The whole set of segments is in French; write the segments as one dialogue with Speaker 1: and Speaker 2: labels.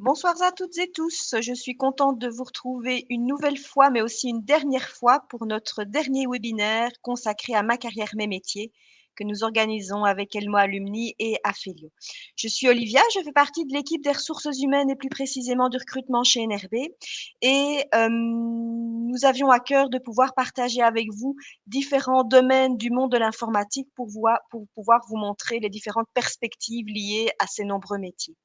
Speaker 1: Bonsoir à toutes et tous. Je suis contente de vous retrouver une nouvelle fois, mais aussi une dernière fois pour notre dernier webinaire consacré à ma carrière, mes métiers, que nous organisons avec Elmo Alumni et Afelio. Je suis Olivia, je fais partie de l'équipe des ressources humaines et plus précisément du recrutement chez NRB. Et nous avions à cœur de pouvoir partager avec vous différents domaines du monde de l'informatique pour pouvoir vous montrer les différentes perspectives liées à ces nombreux métiers.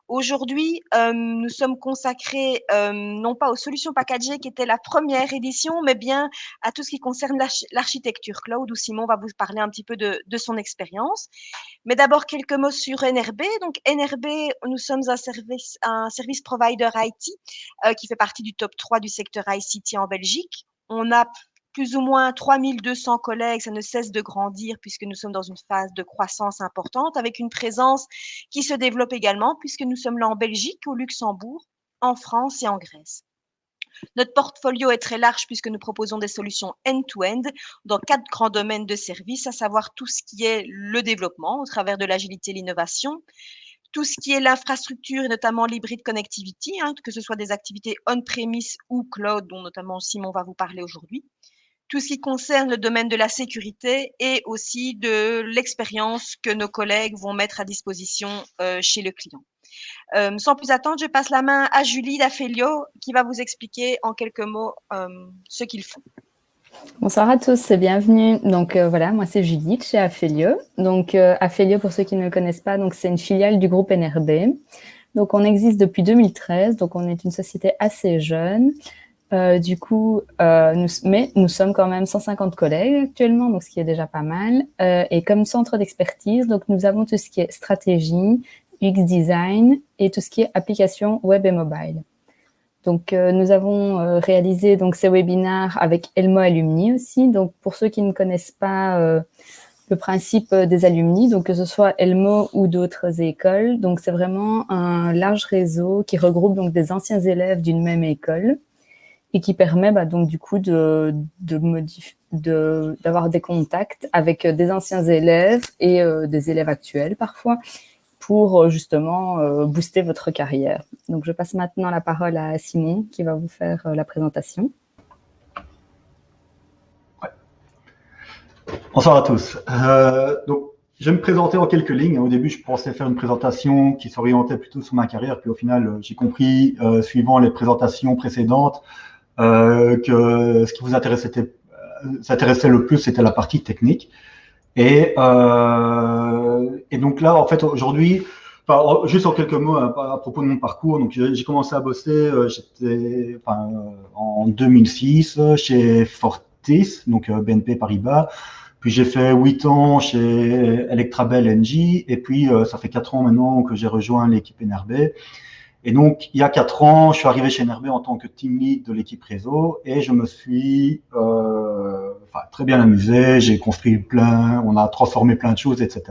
Speaker 1: Aujourd'hui, nous sommes consacrés, non pas aux solutions packagées qui était la première édition, mais bien à tout ce qui concerne l'architecture cloud, où Simon va vous parler un petit peu de son expérience. Mais d'abord, quelques mots sur NRB. Donc NRB, nous sommes un service provider IT, qui fait partie du top 3 du secteur ICT en Belgique. On a plus ou moins 3200 collègues, ça ne cesse de grandir puisque nous sommes dans une phase de croissance importante avec une présence qui se développe également puisque nous sommes là en Belgique, au Luxembourg, en France et en Grèce. Notre portfolio est très large puisque nous proposons des solutions end-to-end dans 4 grands domaines de services, à savoir tout ce qui est le développement au travers de l'agilité et l'innovation, tout ce qui est l'infrastructure et notamment l'hybrid connectivity, que ce soit des activités on-premise ou cloud, dont notamment Simon va vous parler aujourd'hui, tout ce qui concerne le domaine de la sécurité et aussi de l'expérience que nos collègues vont mettre à disposition chez le client. Sans plus attendre, je passe la main à Julie d'Afelio qui va vous expliquer en quelques mots ce qu'ils font.
Speaker 2: Bonsoir à tous et bienvenue. Donc voilà, moi c'est Judith chez Afelio. Donc Afelio, pour ceux qui ne le connaissent pas, donc c'est une filiale du groupe NRB. Donc on existe depuis 2013, donc on est une société assez jeune. Nous sommes quand même 150 collègues actuellement, donc ce qui est déjà pas mal. Et comme centre d'expertise, donc nous avons tout ce qui est stratégie, UX design et tout ce qui est application web et mobile. Donc nous avons réalisé donc ces webinaires avec Elmo Alumni aussi. Donc pour ceux qui ne connaissent pas le principe des alumni, donc que ce soit Elmo ou d'autres écoles, donc c'est vraiment un large réseau qui regroupe donc des anciens élèves d'une même école et qui permet donc du coup d'avoir des contacts avec des anciens élèves et des élèves actuels parfois pour justement booster votre carrière. Donc je passe maintenant la parole à Simon qui va vous faire la présentation.
Speaker 3: Ouais. Bonsoir à tous. Donc je vais me présenter en quelques lignes. Au début, je pensais faire une présentation qui s'orientait plutôt sur ma carrière, puis au final, j'ai compris, suivant les présentations précédentes, que ce qui vous intéressait le plus, c'était la partie technique. Et donc là, en fait, aujourd'hui, juste en quelques mots à propos de mon parcours, donc j'ai commencé à bosser, en 2006 chez Fortis, donc BNP Paribas. Puis j'ai fait 8 ans chez Electrabel NG, et puis ça fait 4 ans maintenant que j'ai rejoint l'équipe NRB. Et donc, il y a 4 ans, je suis arrivé chez NRB en tant que team lead de l'équipe réseau et je me suis très bien amusé. J'ai construit on a transformé plein de choses, etc.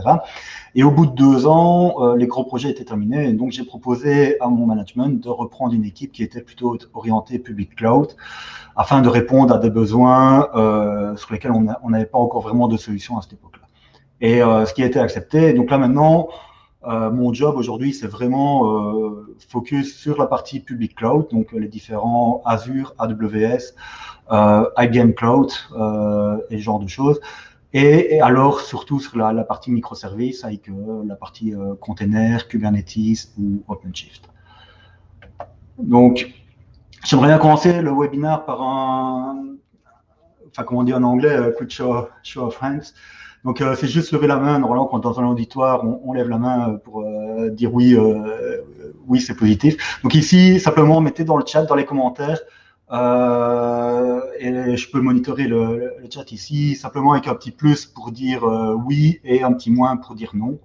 Speaker 3: Et au bout de 2 ans, les gros projets étaient terminés. Et donc, j'ai proposé à mon management de reprendre une équipe qui était plutôt orientée public cloud afin de répondre à des besoins sur lesquels on n'avait pas encore vraiment de solution à cette époque-là. Et ce qui a été accepté. Donc là, maintenant, mon job aujourd'hui, c'est vraiment focus sur la partie public cloud, donc les différents Azure, AWS, IBM Cloud et ce genre de choses. Et alors surtout sur la partie microservices avec la partie container, Kubernetes ou OpenShift. Donc, j'aimerais bien commencer le webinaire par comme on dit en anglais, quick show of hands. Donc, c'est juste lever la main. Normalement, quand dans un auditoire, on lève la main pour dire oui, oui, c'est positif. Donc ici, simplement, mettez dans le chat, dans les commentaires, et je peux monitorer le chat ici, simplement avec un petit plus pour dire oui et un petit moins pour dire non.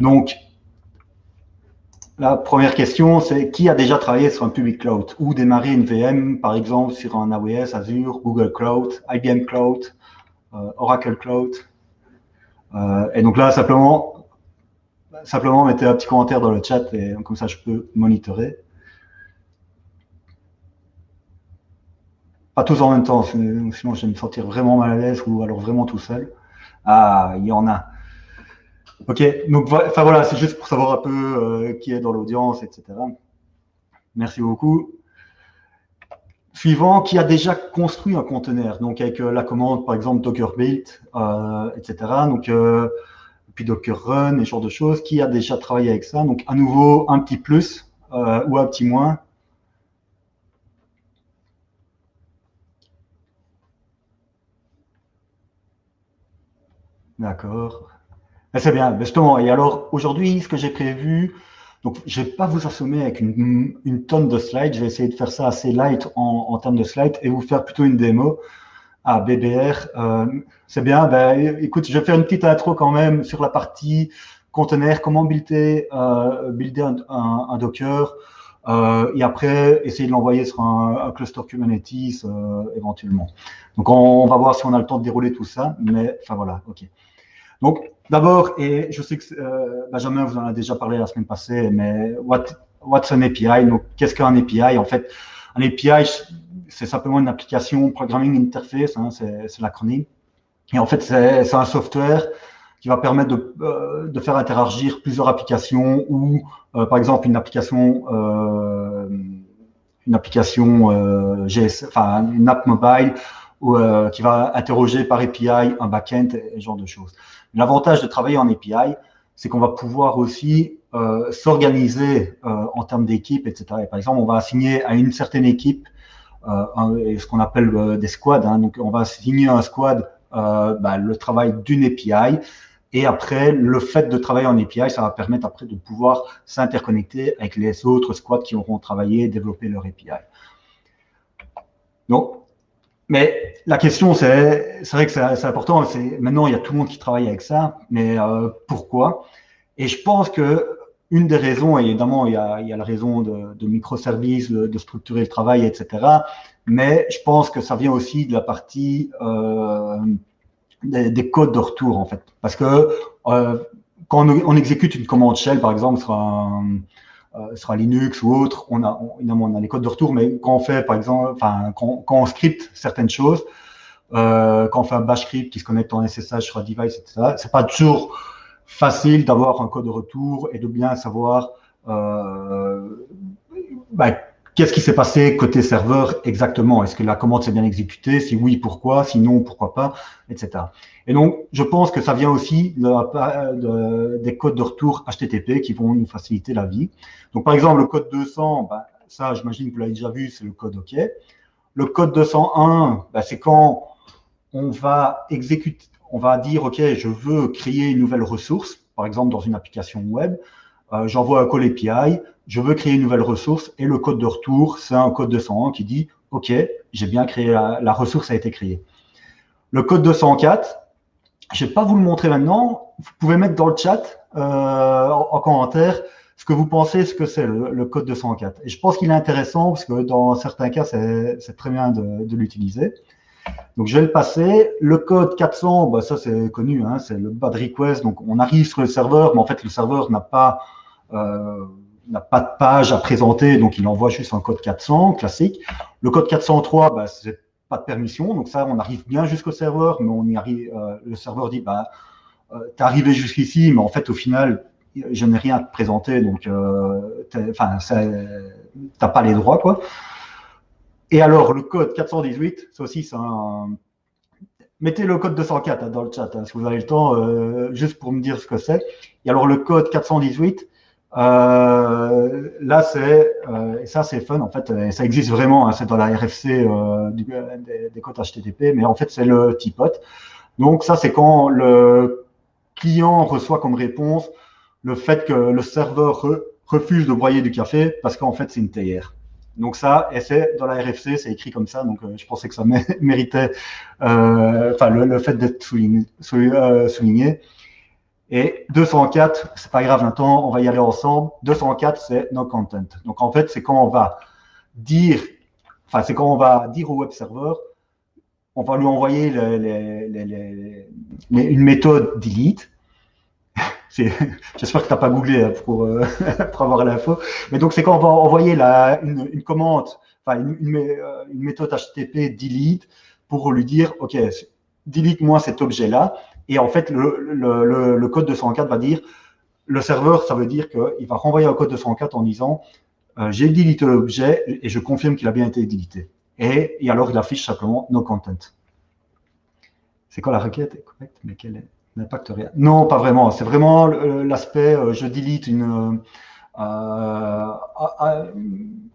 Speaker 3: Donc, la première question, c'est qui a déjà travaillé sur un public cloud ou démarré une VM, par exemple, sur un AWS, Azure, Google Cloud, IBM Cloud, Oracle Cloud. Et donc là, simplement mettez un petit commentaire dans le chat et comme ça, je peux monitorer. Pas tous en même temps, sinon je vais me sentir vraiment mal à l'aise ou alors vraiment tout seul. Ah, il y en a. Ok, donc voilà, c'est juste pour savoir un peu qui est dans l'audience, etc. Merci beaucoup. Suivant, qui a déjà construit un conteneur, donc avec la commande, par exemple, Docker build, etc. Donc, puis Docker run et ce genre de choses, qui a déjà travaillé avec ça. Donc, à nouveau, un petit plus ou un petit moins. D'accord. C'est bien, justement. Et alors, aujourd'hui, ce que j'ai prévu, donc je ne vais pas vous assommer avec une tonne de slides, je vais essayer de faire ça assez light en termes de slides et vous faire plutôt une démo. Ah, BBR, c'est bien. Ben, écoute, je vais faire une petite intro quand même sur la partie conteneur, comment builder un Docker, et après essayer de l'envoyer sur un cluster Kubernetes éventuellement. Donc on va voir si on a le temps de dérouler tout ça, mais enfin voilà, ok. Donc d'abord, et je sais que Benjamin vous en a déjà parlé la semaine passée, mais what's an API? Donc qu'est-ce qu'un API? En fait, un API, c'est simplement une application Programming Interface, hein, c'est l'acronyme. Et en fait, c'est un software qui va permettre de faire interagir plusieurs applications ou, par exemple, une application GS, enfin une app mobile qui va interroger par API un backend et ce genre de choses. L'avantage de travailler en API, c'est qu'on va pouvoir aussi s'organiser en termes d'équipe, etc. Et par exemple, on va assigner à une certaine équipe ce qu'on appelle des squads. Hein. Donc, on va assigner un squad le travail d'une API. Et après, le fait de travailler en API, ça va permettre après de pouvoir s'interconnecter avec les autres squads qui auront travaillé et développé leur API. Donc, mais la question, c'est vrai que c'est important. Maintenant, il y a tout le monde qui travaille avec ça, mais pourquoi? Et je pense que une des raisons, et évidemment, il y a la raison de microservices, de structurer le travail, etc. Mais je pense que ça vient aussi de la partie des codes de retour, en fait. Parce que quand on exécute une commande shell, par exemple, sur un Linux ou autre, évidemment, on a les codes de retour, mais quand on fait, par exemple, enfin, quand on scripte certaines choses, quand on fait un bash script qui se connecte en SSH sur un device, etc., c'est pas toujours facile d'avoir un code de retour et de bien savoir qu'est-ce qui s'est passé côté serveur exactement. Est-ce que la commande s'est bien exécutée? Si oui, pourquoi? Sinon, pourquoi pas? Etc. Et donc, je pense que ça vient aussi des codes de retour HTTP qui vont nous faciliter la vie. Donc, par exemple, le code 200, ça, j'imagine que vous l'avez déjà vu, c'est le code OK. Le code 201, c'est quand on va exécuter, on va dire, OK, je veux créer une nouvelle ressource, par exemple dans une application web. J'envoie un call API, je veux créer une nouvelle ressource et le code de retour, c'est un code 201 qui dit « Ok, j'ai bien créé, la ressource a été créée ». Le code 204, je ne vais pas vous le montrer maintenant, vous pouvez mettre dans le chat en commentaire ce que vous pensez ce que c'est le code 204. Et je pense qu'il est intéressant parce que dans certains cas, c'est très bien de l'utiliser. Donc, je vais le passer. Le code 400, ça c'est connu, hein, c'est le bad request. Donc, on arrive sur le serveur, mais en fait, le serveur n'a pas de page à présenter, donc il envoie juste un code 400 classique. Le code 403, c'est pas de permission, donc ça, on arrive bien jusqu'au serveur, mais on y arrive. Le serveur dit, t'es arrivé jusqu'ici, mais en fait, au final, je n'ai rien à te présenter, donc t'as pas les droits, quoi. Et alors, le code 418, ça aussi, c'est un. Mettez le code 204 dans le chat, si vous avez le temps, juste pour me dire ce que c'est. Et alors, le code 418, là, et ça, c'est fun, en fait, ça existe vraiment, hein, c'est dans la RFC des codes HTTP, mais en fait, c'est le teapot. Donc, ça, c'est quand le client reçoit comme réponse le fait que le serveur refuse de broyer du café parce qu'en fait, c'est une théière. Donc ça, et c'est dans la RFC, c'est écrit comme ça, donc je pensais que ça méritait le fait d'être souligné. Et 204, c'est pas grave maintenant, on va y aller ensemble. 204, c'est no content. Donc en fait, c'est quand on va dire au web server, on va lui envoyer une méthode delete. J'espère que tu n'as pas googlé pour avoir l'info. Mais donc, c'est quand on va envoyer une commande, une méthode HTTP delete pour lui dire, OK, delete-moi cet objet-là. Et en fait, le code 204 va dire, le serveur, ça veut dire qu'il va renvoyer un code 204 en disant, j'ai délité l'objet et je confirme qu'il a bien été délité. Et alors, il affiche simplement no content. C'est quoi la requête est correcte, mais quel n'impacte rien? Non, pas vraiment. C'est vraiment l'aspect je delete une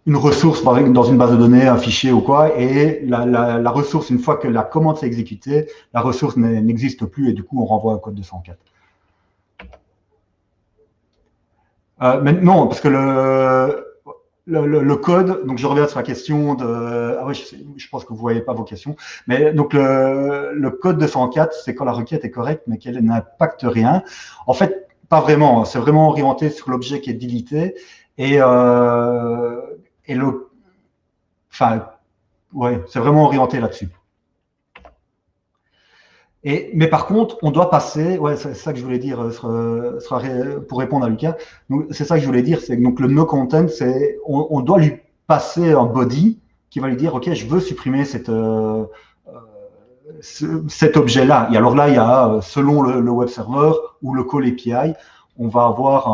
Speaker 3: ressource dans une base de données, un fichier ou quoi, et la ressource, une fois que la commande s'est exécutée, la ressource n'existe plus et du coup, on renvoie un code 204. Mais non, parce que le code, donc je reviens sur la question de... Ah oui, je pense que vous ne voyez pas vos questions. Mais donc le code 204, c'est quand la requête est correcte, mais qu'elle n'impacte rien. En fait, pas vraiment. C'est vraiment orienté sur l'objet qui est délité. Enfin, ouais, c'est vraiment orienté là-dessus. Mais par contre, on doit passer, ouais, c'est ça que je voulais dire pour répondre à Lucas. C'est ça que je voulais dire, c'est que donc le no content, c'est on doit lui passer un body qui va lui dire, ok, je veux supprimer cet objet-là. Et alors là, il y a selon le web server ou le call API, on va avoir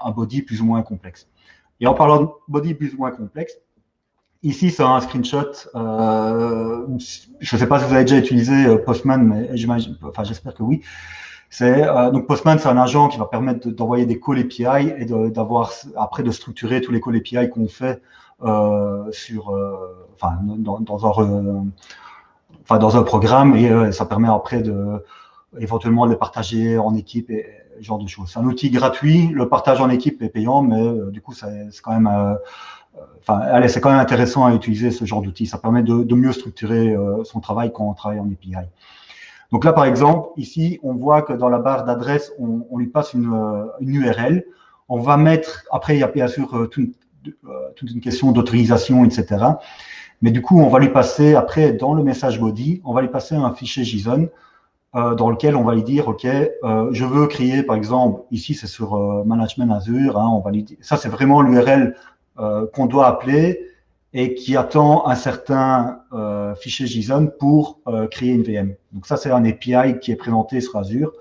Speaker 3: un body plus ou moins complexe. Et en parlant de body plus ou moins complexe, ici, c'est un screenshot. Je ne sais pas si vous avez déjà utilisé Postman, mais j'espère que oui. Donc Postman, c'est un agent qui va permettre d'envoyer des calls API et après de structurer tous les calls API qu'on fait dans un programme, et ça permet après éventuellement de les partager en équipe et ce genre de choses. C'est un outil gratuit. Le partage en équipe est payant, mais du coup, c'est quand même c'est quand même intéressant à utiliser ce genre d'outil. Ça permet de mieux structurer son travail quand on travaille en API. Donc là, par exemple, ici, on voit que dans la barre d'adresse, on lui passe une URL. On va mettre, après, il y a bien sûr toute une question d'autorisation, etc. Mais du coup, on va lui passer, après, dans le message body, on va lui passer un fichier JSON dans lequel on va lui dire, OK, je veux créer, par exemple, ici, c'est sur Management Azure, on va lui dire, ça, c'est vraiment l'URL qu'on doit appeler et qui attend un certain fichier JSON pour créer une VM. Donc ça, c'est un API qui est présenté sur Azure.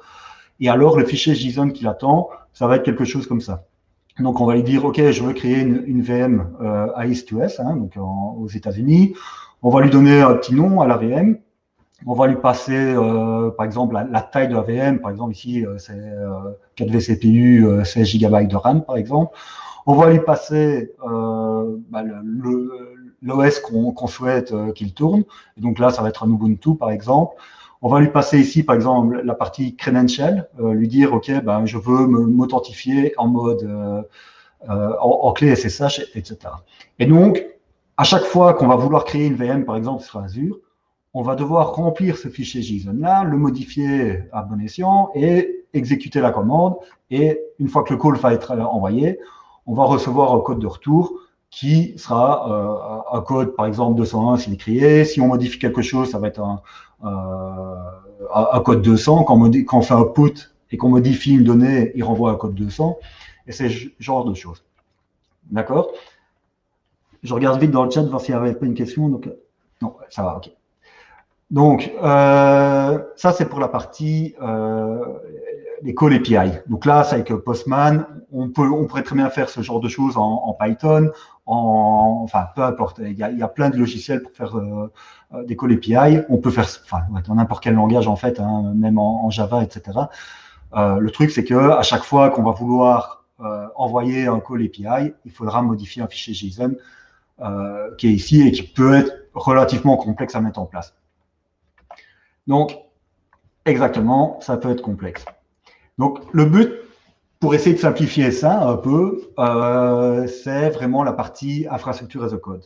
Speaker 3: Et alors, le fichier JSON qu'il attend, ça va être quelque chose comme ça. Donc, on va lui dire, OK, je veux créer une VM à East-US, donc aux États-Unis. On va lui donner un petit nom à la VM. On va lui passer, par exemple, la taille de la VM. Par exemple, ici, c'est 4 vCPU, 16 GB de RAM, par exemple. On va lui passer l'OS qu'on souhaite qu'il tourne. Et donc là, ça va être un Ubuntu, par exemple. On va lui passer ici, par exemple, la partie credential, lui dire, OK, je veux m'authentifier en mode en clé SSH, etc. Et donc, à chaque fois qu'on va vouloir créer une VM, par exemple, sur Azure, on va devoir remplir ce fichier JSON-là, le modifier à bon escient et exécuter la commande. Et une fois que le call va être envoyé, on va recevoir un code de retour qui sera un code, par exemple, 201 s'il est créé. Si on modifie quelque chose, ça va être un code 200. Quand on fait un put et qu'on modifie une donnée, il renvoie un code 200. Et c'est ce genre de choses. D'accord? Je regarde vite dans le chat, voir s'il n'y avait pas une question. Donc, non, ça va, OK. Donc, ça, c'est pour la partie les call API. Donc là, c'est avec Postman. On pourrait très bien faire ce genre de choses en Python, enfin, peu importe. Il y a plein de logiciels pour faire des call API. On peut faire, dans n'importe quel langage, en fait, même en Java, etc. Le truc, c'est que à chaque fois qu'on va vouloir envoyer un call API, il faudra modifier un fichier JSON qui est ici et qui peut être relativement complexe à mettre en place. Donc, exactement, ça peut être complexe. Donc, le but, pour essayer de simplifier ça un peu, c'est vraiment la partie infrastructure as a code.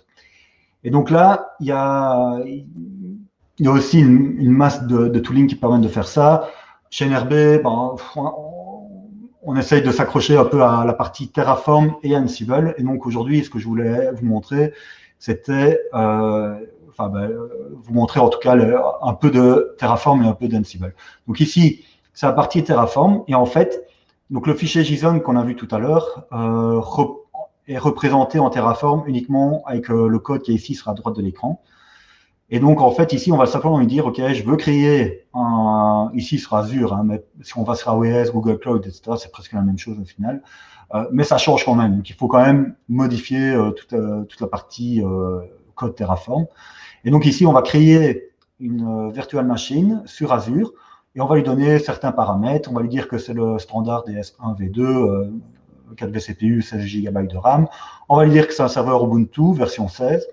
Speaker 3: Et donc là, il y a aussi une masse de tooling qui permettent de faire ça. Chez NRB, on essaye de s'accrocher un peu à la partie Terraform et Ansible. Et donc aujourd'hui, ce que je voulais vous montrer, c'était vous montrer en tout cas un peu de Terraform et un peu d'Ansible. Donc ici, c'est la partie Terraform. Et en fait, donc le fichier JSON qu'on a vu tout à l'heure est représenté en Terraform uniquement avec le code qui est ici sur la droite de l'écran. Et donc, en fait, ici, on va simplement lui dire, OK, je veux créer ici sur Azure, hein, mais si on va sur AWS, Google Cloud, etc., c'est presque la même chose au final. Mais ça change quand même. Donc, il faut quand même modifier toute la partie code Terraform. Et donc, ici, on va créer une virtual machine sur Azure et on va lui donner certains paramètres. On va lui dire que c'est le standard des S1, V2, 4 vCPU, 16 GB de RAM. On va lui dire que c'est un serveur Ubuntu, version 16.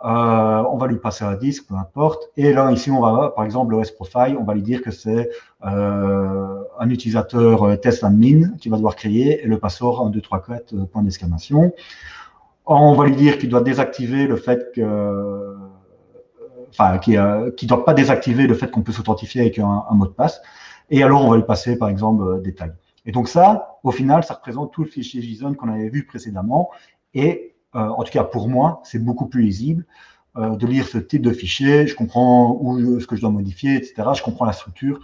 Speaker 3: On va lui passer un disque, peu importe. Et là, ici, on va, par exemple, l'OS Profile, on va lui dire que c'est un utilisateur test admin qui va devoir créer et le password 1, 2, 3, 4, point d'exclamation. On va lui dire qu'il doit désactiver le fait que, enfin, qu'il ne doit pas désactiver le fait qu'on peut s'authentifier avec un mot de passe. Et alors, on va lui passer, par exemple, des tags. Et donc ça, au final, ça représente tout le fichier JSON qu'on avait vu précédemment. Et en tout cas, pour moi, c'est beaucoup plus lisible de lire ce type de fichier. Je comprends ce que je dois modifier, etc. Je comprends la structure,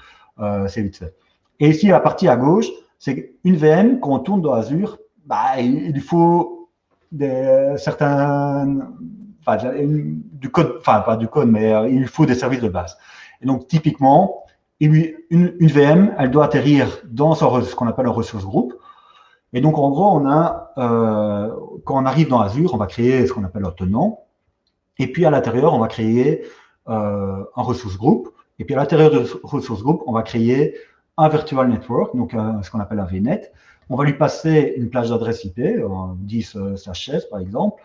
Speaker 3: c'est vite fait. Et ici, la partie à gauche, c'est une VM, quand on tourne dans Azure, bah, il faut certains, enfin, du code, enfin pas du code, mais il faut des services de base. Et donc, typiquement, une VM, elle doit atterrir dans ce qu'on appelle un ressource group. Et donc, en gros, quand on arrive dans Azure, on va créer ce qu'on appelle un tenant. Et puis, à l'intérieur, on va créer un ressource group. Et puis, à l'intérieur de ce ressource group, on va créer un virtual network, donc ce qu'on appelle un VNet. On va lui passer une plage d'adresse IP, 10/16 par exemple.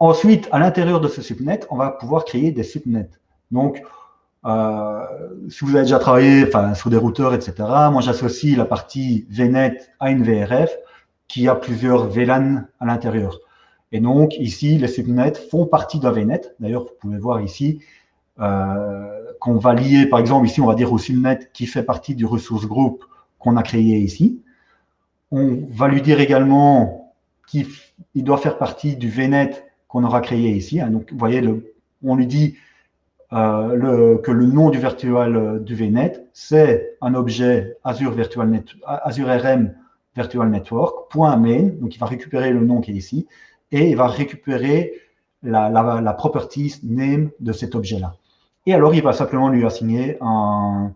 Speaker 3: Ensuite, à l'intérieur de ce subnet, on va pouvoir créer des subnets. Donc, si vous avez déjà travaillé sur des routeurs, etc., moi j'associe la partie VNet à une VRF qui a plusieurs VLAN à l'intérieur. Et donc ici, les subnets font partie d'un VNet. D'ailleurs, vous pouvez voir ici qu'on va lier, par exemple, ici on va dire au subnet qui fait partie du resource group qu'on a créé ici. On va lui dire également qu'il doit faire partie du VNet qu'on aura créé ici. Hein. Donc vous voyez, on lui dit que le nom du virtual du VNet, c'est un objet Azure RM Virtual Network, .main, donc il va récupérer le nom qui est ici, et il va récupérer la properties name de cet objet-là. Et alors, il va simplement lui assigner un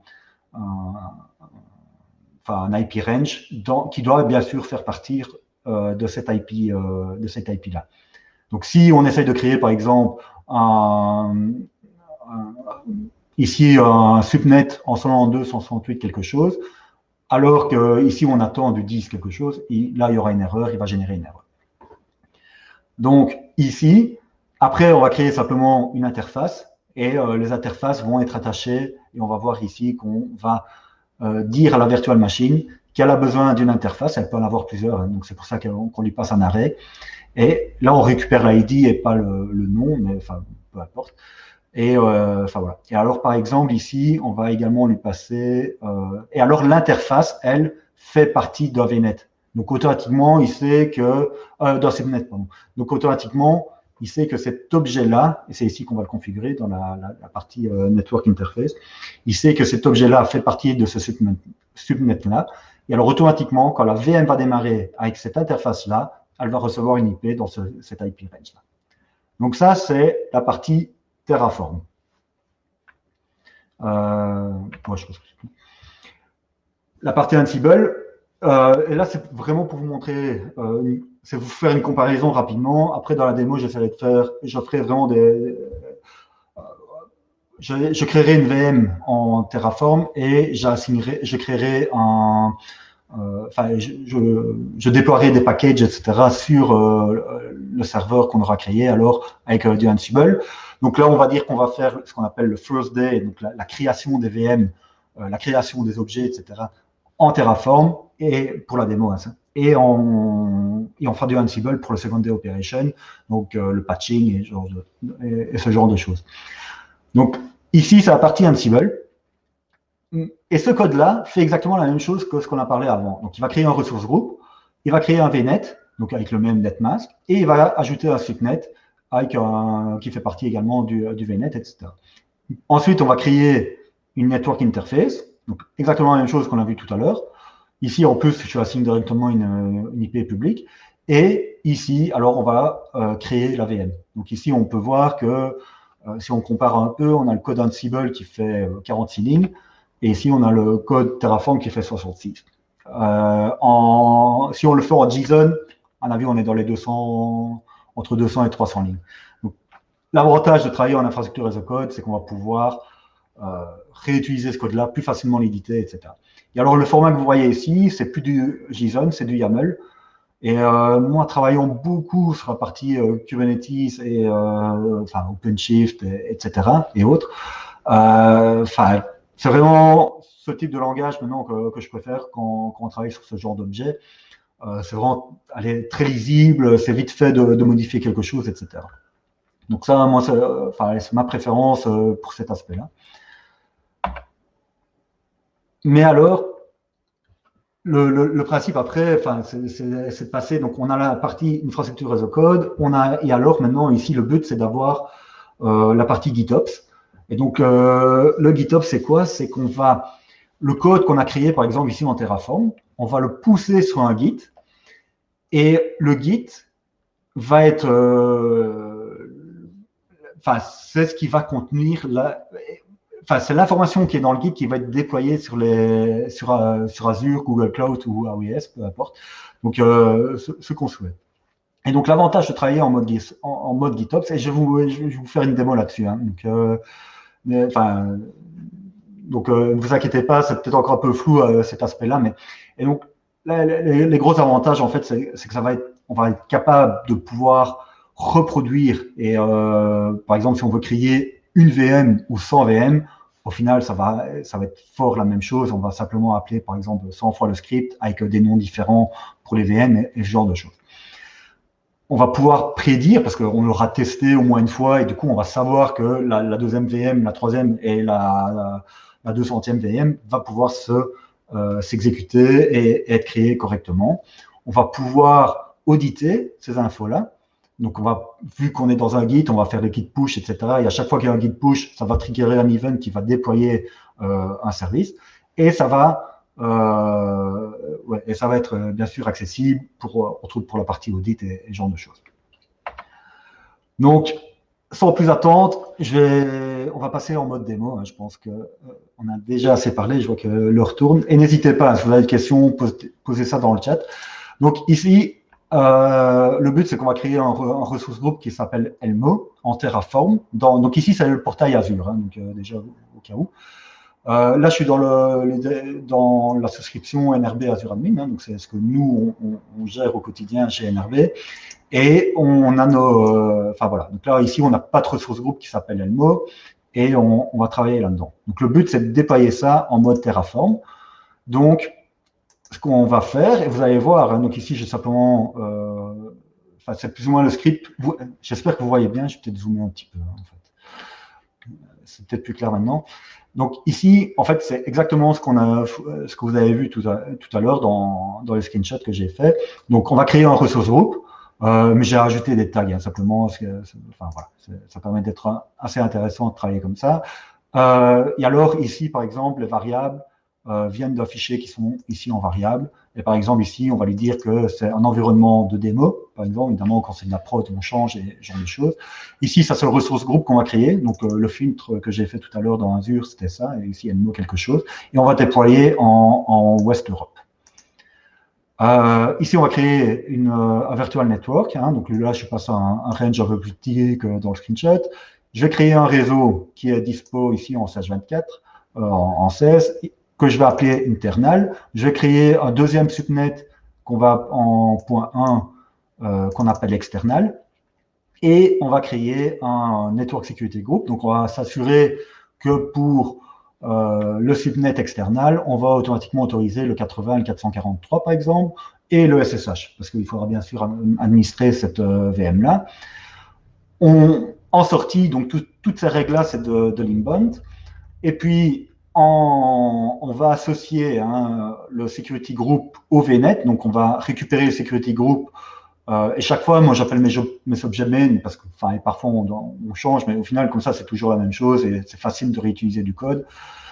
Speaker 3: IP range qui doit bien sûr faire partir de cette IP-là. Donc, si on essaye de créer, par exemple, ici un subnet en 192, 168 quelque chose, alors qu'ici on attend du 10 quelque chose, là il y aura une erreur, il va générer une erreur. Donc ici, après on va créer simplement une interface et les interfaces vont être attachées et on va voir ici qu'on va dire à la virtual machine qu'elle a besoin d'une interface, elle peut en avoir plusieurs, hein, donc c'est pour ça qu'on lui passe un arrêt. Et là on récupère l'ID et pas le nom, mais enfin peu importe. Et voilà. Et alors, par exemple, ici, on va également lui passer. Et alors, l'interface, elle, fait partie d'un VNet. Donc, automatiquement, il sait que d'un subnet, pardon. Donc, automatiquement, il sait que cet objet-là, et c'est ici qu'on va le configurer dans la partie Network Interface, il sait que cet objet-là fait partie de ce subnet-là. Et alors, automatiquement, quand la VM va démarrer avec cette interface-là, elle va recevoir une IP dans cet IP range-là. Donc, ça, c'est la partie Terraform. La partie Ansible, et là c'est vraiment pour vous montrer, c'est vous faire une comparaison rapidement. Après dans la démo, j'essaierai de faire, je créerai une VM en Terraform et je créerai je déploierai des packages, etc. sur le serveur qu'on aura créé alors avec du Ansible. Donc là, on va dire qu'on va faire ce qu'on appelle le first day, donc la création des VM, la création des objets, etc. en Terraform et pour la démo, hein, et on fera du Ansible pour le second day operation, donc le patching et ce genre de choses. Donc ici, c'est la partie Ansible. Et ce code-là fait exactement la même chose que ce qu'on a parlé avant. Donc, il va créer un ressource group, il va créer un VNet, donc avec le même netmask, et il va ajouter un subnet qui fait partie également du VNet, etc. Ensuite, on va créer une network interface, donc exactement la même chose qu'on a vu tout à l'heure. Ici, en plus, je assigne directement une IP publique. Et ici, alors, on va créer la VM. Donc ici, on peut voir que Si on compare un peu, on a le code Ansible qui fait 46 lignes, et ici on a le code Terraform qui fait 66. Si on le fait en JSON, à mon avis, on est dans les 200, entre 200 et 300 lignes. L'avantage de travailler en infrastructure as a code, c'est qu'on va pouvoir réutiliser ce code-là, plus facilement l'éditer, etc. Et alors, le format que vous voyez ici, c'est plus du JSON, c'est du YAML. Et moi, travaillant beaucoup sur la partie Kubernetes et enfin, OpenShift, etc. et autres, enfin, c'est vraiment ce type de langage maintenant que je préfère quand on travaille sur ce genre d'objet. C'est vraiment très lisible, c'est vite fait de modifier quelque chose, etc. Donc ça, moi, c'est ma préférence pour cet aspect-là. Mais alors, le principe après, c'est de passer. Donc, on a la partie infrastructure as a code. Et alors maintenant ici, le but, c'est d'avoir la partie GitOps. Et donc, le GitOps, c'est quoi? C'est qu'on va le code qu'on a créé, par exemple ici en Terraform, on va le pousser sur un Git. Et le Git va être, c'est ce qui va contenir c'est l'information qui est dans le Git qui va être déployée sur Azure, Google Cloud ou AWS, peu importe. Donc, ce qu'on souhaite. Et donc, l'avantage de travailler en mode GitOps, et je vais vous faire une démo là-dessus. Hein. Donc, ne vous inquiétez pas, c'est peut-être encore un peu flou cet aspect-là, mais et donc les gros avantages en fait, c'est que on va être capable de pouvoir reproduire et par exemple, si on veut créer une VM ou 100 VM, au final, ça va être fort la même chose. On va simplement appeler, par exemple, 100 fois le script avec des noms différents pour les VM et ce genre de choses. On va pouvoir prédire, parce qu'on l'aura testé au moins une fois, et du coup, on va savoir que la deuxième VM, la troisième et la 200e VM va pouvoir s'exécuter et être créée correctement. On va pouvoir auditer ces infos-là. Donc, vu qu'on est dans un Git, on va faire des Git push, etc. Et à chaque fois qu'il y a un Git push, ça va triggerer un event qui va déployer un service. Et ça va être bien sûr accessible pour la partie audit et ce genre de choses. Donc, sans plus attendre, on va passer en mode démo. Je pense qu'on a déjà assez parlé. Je vois que l'heure tourne. Et n'hésitez pas, si vous avez des questions, posez ça dans le chat. Donc, ici, le but, c'est qu'on va créer un ressource groupe qui s'appelle Elmo en Terraform. Donc ici, c'est le portail Azure, hein, donc déjà au cas où. Là, je suis dans la souscription NRB Azure Admin, hein, donc c'est ce que nous, on gère au quotidien chez NRB. Et on a voilà. Donc là, ici, on n'a pas de ressource groupe qui s'appelle Elmo et on va travailler là-dedans. Donc le but, c'est de déployer ça en mode Terraform. Donc, ce qu'on va faire, et vous allez voir, hein, donc ici, j'ai simplement, c'est plus ou moins le script. J'espère que vous voyez bien, je vais peut-être zoomer un petit peu, hein, en fait. C'est peut-être plus clair maintenant. Donc ici, en fait, c'est exactement ce que vous avez vu tout à l'heure dans les screenshots que j'ai fait. Donc, on va créer un ressource group, mais j'ai rajouté des tags, hein, simplement, voilà, ça permet d'être assez intéressant de travailler comme ça. Et alors, ici, par exemple, les variables viennent d'un fichier qui sont ici en variable. Et par exemple, ici, on va lui dire que c'est un environnement de démo. Par exemple, évidemment, quand c'est de la prod, on change et ce genre de choses. Ici, ça, c'est le ressource groupe qu'on va créer. Donc, le filtre que j'ai fait tout à l'heure dans Azure, c'était ça. Et ici, il y a le mot quelque chose. Et on va déployer en West Europe. Ici, on va créer un virtual network. Hein. Donc là, je passe un range un peu plus petit que dans le screenshot. Je vais créer un réseau qui est dispo ici en 16/24, en 16, que je vais appeler internal. Je vais créer un deuxième subnet qu'on va en point 1, qu'on appelle external. Et on va créer un network security group. Donc, on va s'assurer que pour le subnet external, on va automatiquement autoriser le 80 et le 443, par exemple, et le SSH, parce qu'il faudra bien sûr administrer cette VM-là. En sortie, donc toutes ces règles-là, c'est de l'inbound. Et puis, on va associer le security group au VNet. Donc, on va récupérer le security group. Et chaque fois, moi, j'appelle mes objets main parce que, parfois, on change, mais au final, comme ça, c'est toujours la même chose et c'est facile de réutiliser du code.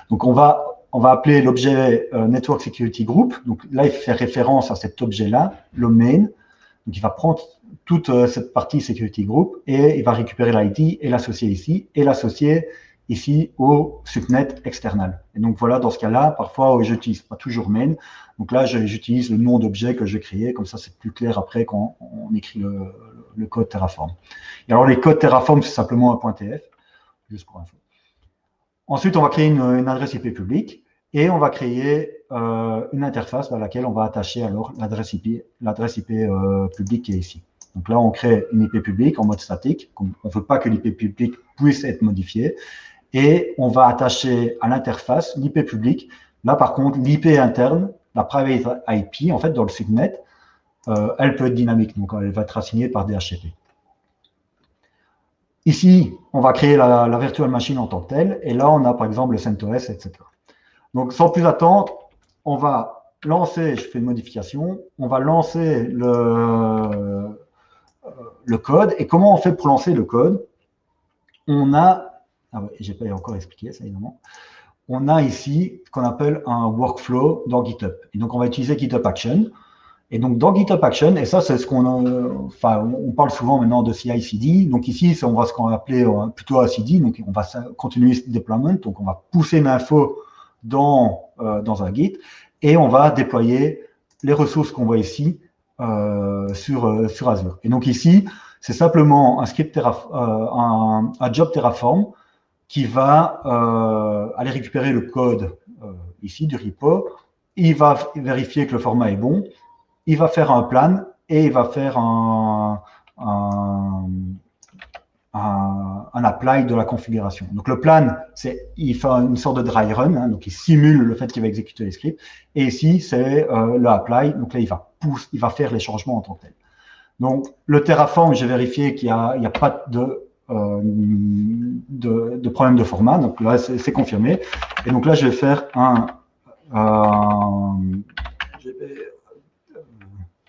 Speaker 3: Donc, on va appeler l'objet Network Security Group. Donc, là, il fait référence à cet objet-là, le main. Donc, il va prendre toute cette partie security group et il va récupérer l'ID et l'associer ici et l'associer ici au subnet external. Et donc voilà, dans ce cas-là, parfois j'utilise pas toujours main. Donc là, j'utilise le nom d'objet que j'ai créé, comme ça c'est plus clair après quand on écrit le code Terraform. Et alors les codes Terraform, c'est simplement un .tf, juste pour info. Ensuite, on va créer une adresse IP publique et on va créer une interface à laquelle on va attacher alors l'adresse IP publique qui est ici. Donc là, on crée une IP publique en mode statique. On ne veut pas que l'IP publique puisse être modifiée. Et on va attacher à l'interface l'IP publique. Là, par contre, l'IP interne, la private IP, en fait, dans le subnet, elle peut être dynamique. Donc, elle va être assignée par DHCP. Ici, on va créer la virtual machine en tant que telle. Et là, on a, par exemple, le CentOS, etc. Donc, sans plus attendre, on va lancer, je fais une modification, on va lancer le code. Et comment on fait pour lancer le code? On a, ah ouais, j'ai pas encore expliqué ça évidemment, on a ici ce qu'on appelle un workflow dans GitHub. Et donc, on va utiliser GitHub Action. Et donc, dans GitHub Action, et ça, c'est ce qu'on on parle souvent maintenant de CI/CD. Donc ici, on va ce qu'on va appeler plutôt ACD. Donc, on va continuer deployment. Donc, on va pousser une info dans un Git et on va déployer les ressources qu'on voit ici sur Azure. Et donc ici, c'est simplement un script un job Terraform qui va aller récupérer le code ici du repo. Il va vérifier que le format est bon. Il va faire un plan et il va faire un apply de la configuration. Donc le plan, il fait une sorte de dry run, hein, donc il simule le fait qu'il va exécuter les scripts. Et ici, c'est le apply, donc là, il va faire les changements en tant que tel. Donc le Terraform, j'ai vérifié qu'il n'y a pas de problème de format, donc là, c'est confirmé. Et donc là, je vais faire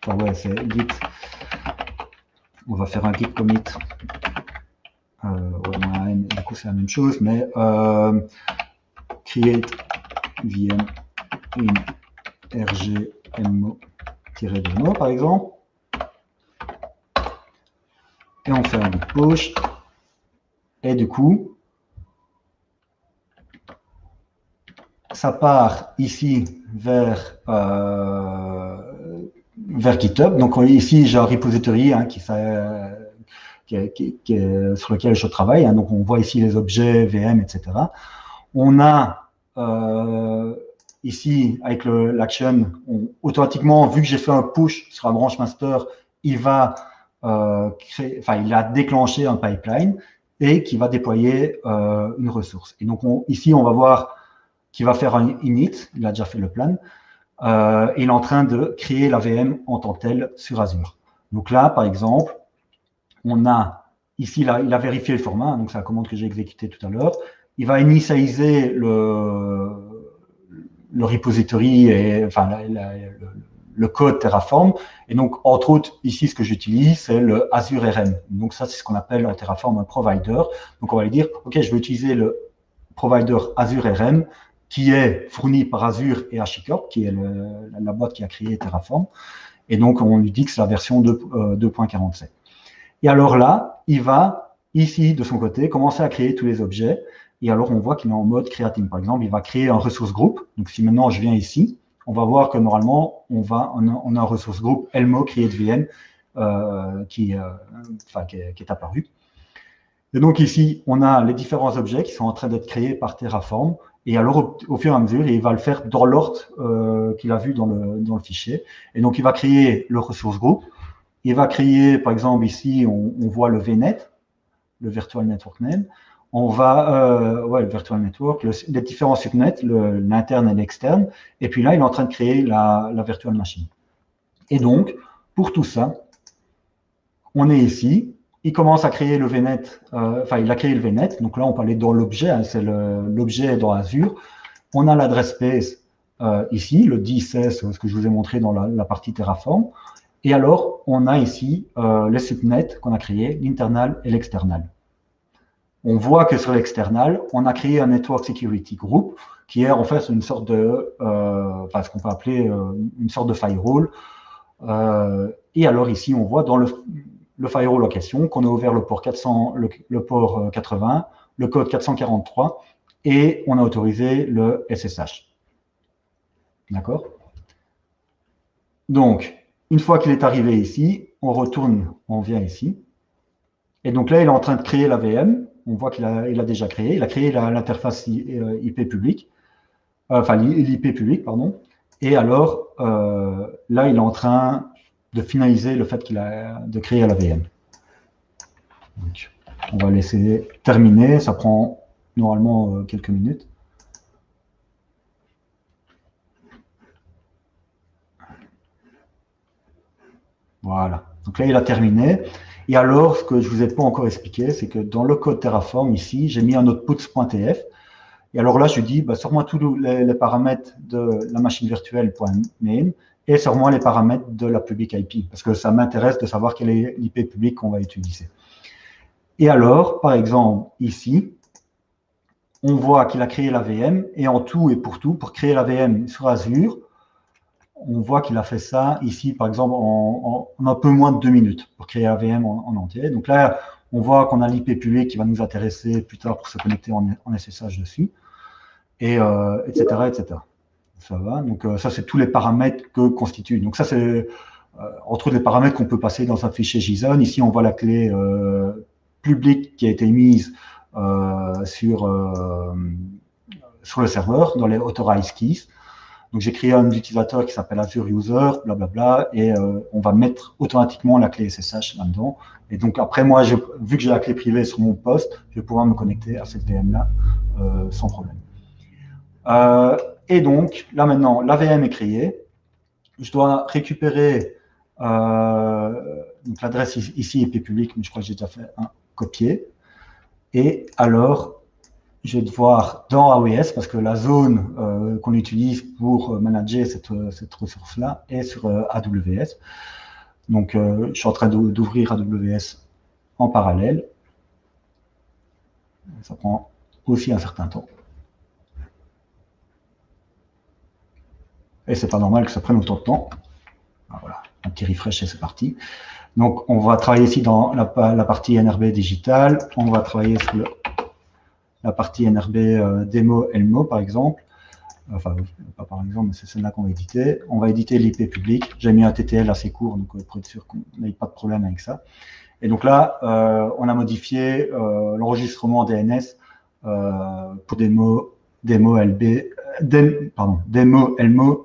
Speaker 3: ouais, c'est git. On va faire un git commit. Ouais, du coup, c'est la même chose, mais create vm in rgmo-demo, par exemple. Et on fait un git push. Et du coup, ça part ici vers GitHub. Donc ici, j'ai un repository hein, sur lequel je travaille. Hein. Donc on voit ici les objets, VM, etc. On a ici, avec l'action, automatiquement, vu que j'ai fait un push sur la branche master, il va il a déclenché un pipeline et qui va déployer une ressource. Et donc ici, on va voir qu'il va faire un init, il a déjà fait le plan, et il est en train de créer la VM en tant que telle sur Azure. Donc là, par exemple, on a ici, là, il a vérifié le format, donc c'est la commande que j'ai exécutée tout à l'heure. Il va initialiser le repository et enfin le code Terraform. Et donc, entre autres, ici, ce que j'utilise, c'est le Azure RM. Donc ça, c'est ce qu'on appelle en Terraform un provider. Donc on va lui dire, OK, je vais utiliser le provider Azure RM qui est fourni par Azure et HashiCorp, qui est la boîte qui a créé Terraform. Et donc, on lui dit que c'est la version 2.47. Et alors là, il va, ici, de son côté, commencer à créer tous les objets. Et alors, on voit qu'il est en mode creating. Par exemple, il va créer un resource group. Donc, si maintenant je viens ici, on va voir que normalement, on a un resource group Elmo create VM qui est apparu. Et donc ici, on a les différents objets qui sont en train d'être créés par Terraform. Et alors, au fur et à mesure, il va le faire dans l'ordre qu'il a vu dans le fichier. Et donc, il va créer le resource group. Il va créer, par exemple, ici, on voit le VNet, le Virtual Network Name. On va, le Virtual Network, les différents subnets, l'interne et l'externe. Et puis là, il est en train de créer la Virtual Machine. Et donc, pour tout ça, on est ici. Il commence à créer le VNet, il a créé le VNet. Donc là, on parlait dans l'objet, hein, c'est l'objet dans Azure. On a l'adresse space ici, le 10S, ce que je vous ai montré dans la partie Terraform. Et alors, on a ici les subnets qu'on a créés, l'internal et l'external. On voit que sur l'external, on a créé un Network Security Group qui est en fait une sorte de, ce qu'on peut appeler une sorte de firewall. Et alors ici, on voit dans le le firewall en question, qu'on a ouvert le port 400, le port 80, le code 443, et on a autorisé le SSH. D'accord? Donc, une fois qu'il est arrivé ici, on retourne, on vient ici. Et donc là, il est en train de créer la VM. On voit qu'il a déjà créé. Il a créé l'interface IP publique, enfin l'IP public, pardon. Et alors, là, il est en train de finaliser le fait de créer la VM. Donc, on va laisser terminer. Ça prend normalement quelques minutes. Voilà. Donc là, il a terminé. Et alors, ce que je ne vous ai pas encore expliqué, c'est que dans le code Terraform, ici, j'ai mis un outputs.tf. Et alors là, je dis, bah, sors-moi tous les paramètres de la machine virtuelle.name et sors-moi les paramètres de la public IP, parce que ça m'intéresse de savoir quel est l'IP public qu'on va utiliser. Et alors, par exemple, ici, on voit qu'il a créé la VM, et en tout et pour tout, pour créer la VM sur Azure, on voit qu'il a fait ça ici, par exemple, en un peu moins de 2 minutes pour créer la VM en entier. Donc là, on voit qu'on a l'IP public qui va nous intéresser plus tard pour se connecter en SSH dessus, et etc., etc. Ça va. Donc ça, c'est tous les paramètres que constitue. Donc ça, c'est entre autres les paramètres qu'on peut passer dans un fichier JSON. Ici, on voit la clé publique qui a été mise sur le serveur, dans les authorized keys. Donc, j'ai créé un utilisateur qui s'appelle Azure User, blablabla, et on va mettre automatiquement la clé SSH là-dedans. Et donc, après, moi, vu que j'ai la clé privée sur mon poste, je vais pouvoir me connecter à cette VM-là sans problème. Et donc, là maintenant, la VM est créée. Je dois récupérer l'adresse ici IP public, mais je crois que j'ai déjà fait un copier. Et alors, je vais devoir, dans AWS, parce que la zone qu'on utilise pour manager cette ressource-là est sur AWS. Donc, je suis en train d'ouvrir AWS en parallèle. Ça prend aussi un certain temps. Et c'est pas normal que ça prenne autant de temps. Voilà, un petit refresh et c'est parti. Donc, on va travailler ici dans la partie NRB digital. On va travailler sur la partie NRB démo Elmo, par exemple. Enfin, pas par exemple, mais c'est celle-là qu'on va éditer. On va éditer l'IP public. J'ai mis un TTL assez court, donc pour être sûr qu'on n'ait pas de problème avec ça. Et donc là, on a modifié l'enregistrement DNS pour démo Elmo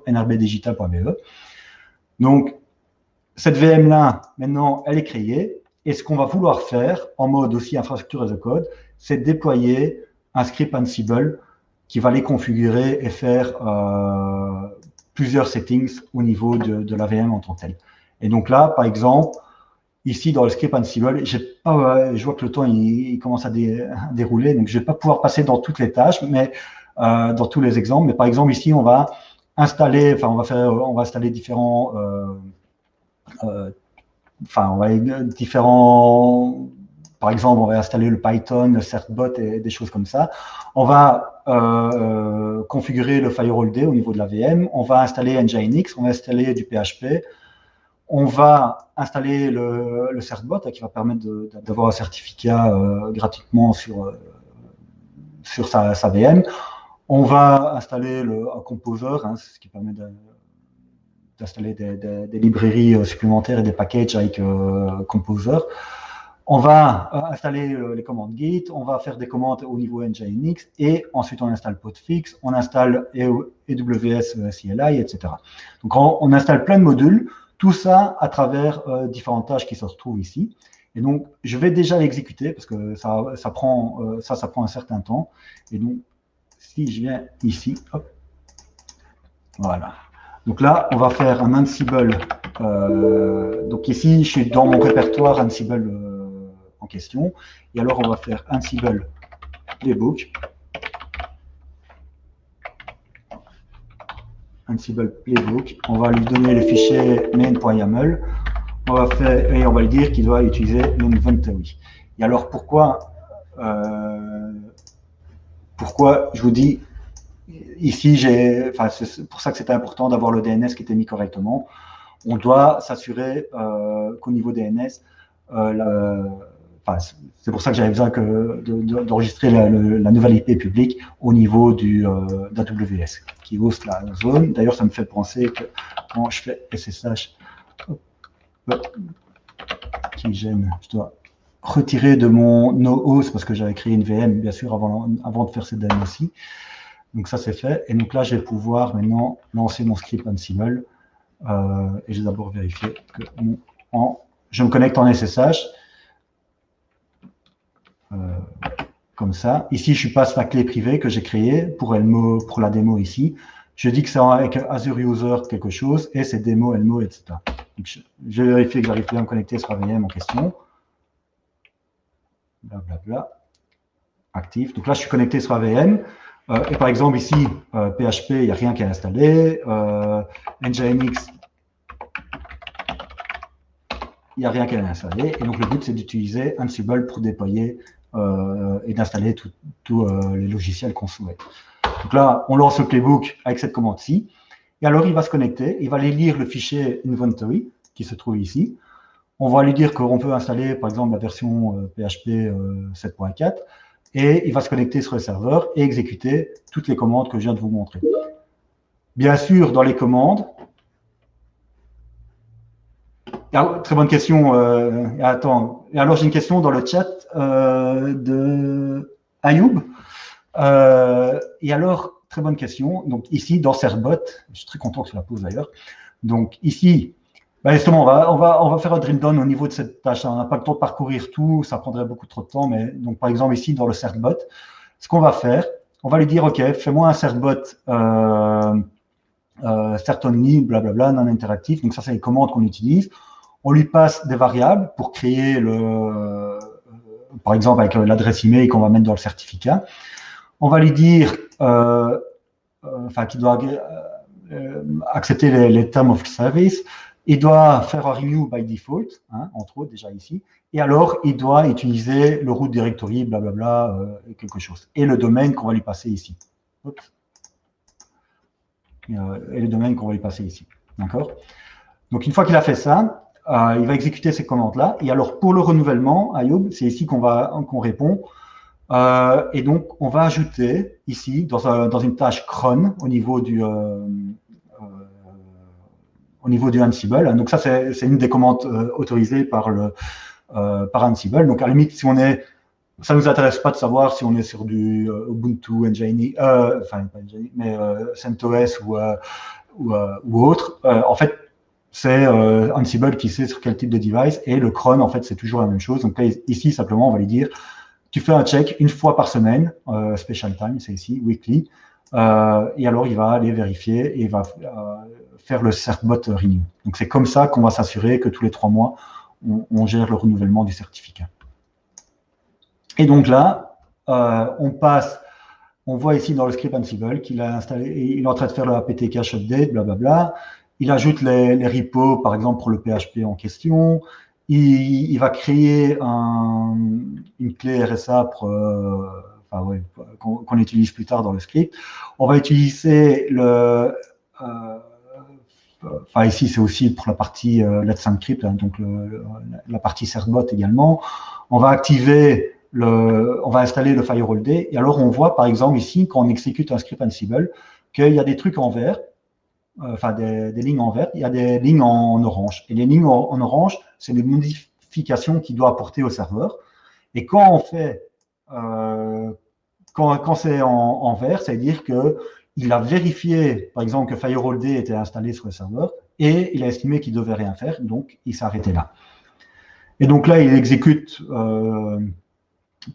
Speaker 3: NRBdigital.be. Donc, cette VM-là, maintenant, elle est créée. Et ce qu'on va vouloir faire, en mode aussi infrastructure as a code, c'est déployer un script Ansible qui va les configurer et faire plusieurs settings au niveau de la VM en tant que telle. Et donc là, par exemple, ici dans le script Ansible, je vois que le temps il commence à dérouler, donc je ne vais pas pouvoir passer dans toutes les tâches, mais dans tous les exemples. Mais par exemple, ici, on va installer, enfin, on va installer différents, par exemple, on va installer le Python, le certbot et des choses comme ça. On va configurer le firewall D au niveau de la VM. On va installer Nginx, on va installer du PHP. On va installer le certbot qui va permettre d'avoir un certificat gratuitement sur sa VM. On va installer un composer, ce qui permet d'installer des librairies supplémentaires et des packages avec Composer. On va installer les commandes Git, on va faire des commandes au niveau Nginx et ensuite on installe Podfix, on installe AWS CLI, etc. Donc on installe plein de modules, tout ça à travers différentes tâches qui se retrouvent ici. Et donc je vais déjà l'exécuter parce que ça prend un certain temps. Et donc si je viens ici, hop, voilà. Donc là, on va faire un Ansible. Donc ici, je suis dans mon répertoire Ansible en question. Et alors, on va faire Ansible Playbook. Ansible Playbook. On va lui donner le fichier main.yaml. On va lui dire qu'il doit utiliser l'inventory. Et alors, pourquoi je vous dis ici, c'est pour ça que c'était important d'avoir le DNS qui était mis correctement. On doit s'assurer qu'au niveau DNS, c'est pour ça que j'avais besoin d'enregistrer la nouvelle IP publique au niveau d'AWS qui host la zone. D'ailleurs, ça me fait penser que quand je fais SSH, qui gêne, je dois retirer de mon no-host parce que j'avais créé une VM, bien sûr, avant de faire cette dame aussi. Donc ça, c'est fait. Et donc là, je vais pouvoir maintenant lancer mon script Ansible. Et je vais d'abord vérifier que je me connecte en SSH. Comme ça. Ici, je passe la clé privée que j'ai créée pour la démo ici. Je dis que c'est avec Azure User quelque chose et c'est démo, Elmo, etc. Donc, je vais vérifier que j'arrive bien à me connecter sur la VM en question. Blablabla. Actif. Donc là, je suis connecté sur la VM. Et par exemple, ici, PHP, il n'y a rien qui est installé. Nginx, il n'y a rien qui est installé. Et donc, le but, c'est d'utiliser Ansible pour déployer et d'installer tous les logiciels qu'on souhaite. Donc là, on lance le playbook avec cette commande-ci. Et alors, il va se connecter. Il va aller lire le fichier inventory qui se trouve ici. On va lui dire qu'on peut installer, par exemple, la version PHP 7.4. Et il va se connecter sur le serveur et exécuter toutes les commandes que je viens de vous montrer. Bien sûr, dans les commandes, très bonne question. Attends. Et alors, j'ai une question dans le chat de Ayoub. Et alors, très bonne question. Donc, ici, dans Certbot, je suis très content que tu la poses d'ailleurs. Donc, ici, justement, on va faire un drill down au niveau de cette tâche. On n'a pas le temps de parcourir tout, ça prendrait beaucoup trop de temps. Mais donc, par exemple, ici, dans le Certbot, ce qu'on va faire, on va lui dire, OK, fais-moi un Certbot certainly, blablabla, non interactif. Donc, ça, c'est les commandes qu'on utilise. On lui passe des variables pour créer par exemple, avec l'adresse email qu'on va mettre dans le certificat. On va lui dire qu'il doit accepter les terms of service. Il doit faire un review by default, entre autres, déjà ici. Et alors, il doit utiliser le root directory, blablabla, quelque chose. Et le domaine qu'on va lui passer ici. Et le domaine qu'on va lui passer ici. D'accord? Donc, une fois qu'il a fait ça, il va exécuter ces commandes-là. Et alors, pour le renouvellement, Ayoub, c'est ici qu'on répond. Et donc, on va ajouter ici, dans une tâche cron, au niveau du Ansible. Donc, ça, c'est une des commandes autorisées par Ansible. Donc, à la limite, si on est... Ça ne nous intéresse pas de savoir si on est sur du Ubuntu, Nginx, pas Nginx, mais CentOS ou autre. En fait, c'est Ansible qui sait sur quel type de device, et le cron, en fait, c'est toujours la même chose. Donc là, ici, simplement, on va lui dire, tu fais un check une fois par semaine, special time, c'est ici, weekly, et alors il va aller vérifier et il va faire le certbot renew. Donc c'est comme ça qu'on va s'assurer que tous les 3 mois, on gère le renouvellement du certificat. Et donc là, on voit ici dans le script Ansible qu'il a installé, il est en train de faire le apt cache update, blablabla. Il ajoute les repos, par exemple, pour le PHP en question. Il va créer une clé RSA qu'on utilise plus tard dans le script. On va utiliser ici, c'est aussi pour la partie Let's Encrypt, donc la partie Certbot également. On va activer on va installer le Firewall Day. Et alors, on voit, par exemple, ici, quand on exécute un script Ansible, qu'il y a des trucs en vert, des lignes en vert, il y a des lignes en orange. Et les lignes en orange, c'est des modifications qu'il doit apporter au serveur. Et quand on fait, quand c'est en vert, ça veut dire qu'il a vérifié, par exemple, que Firewall Day était installé sur le serveur et il a estimé qu'il ne devait rien faire, donc il s'est arrêté là. Et donc là, il exécute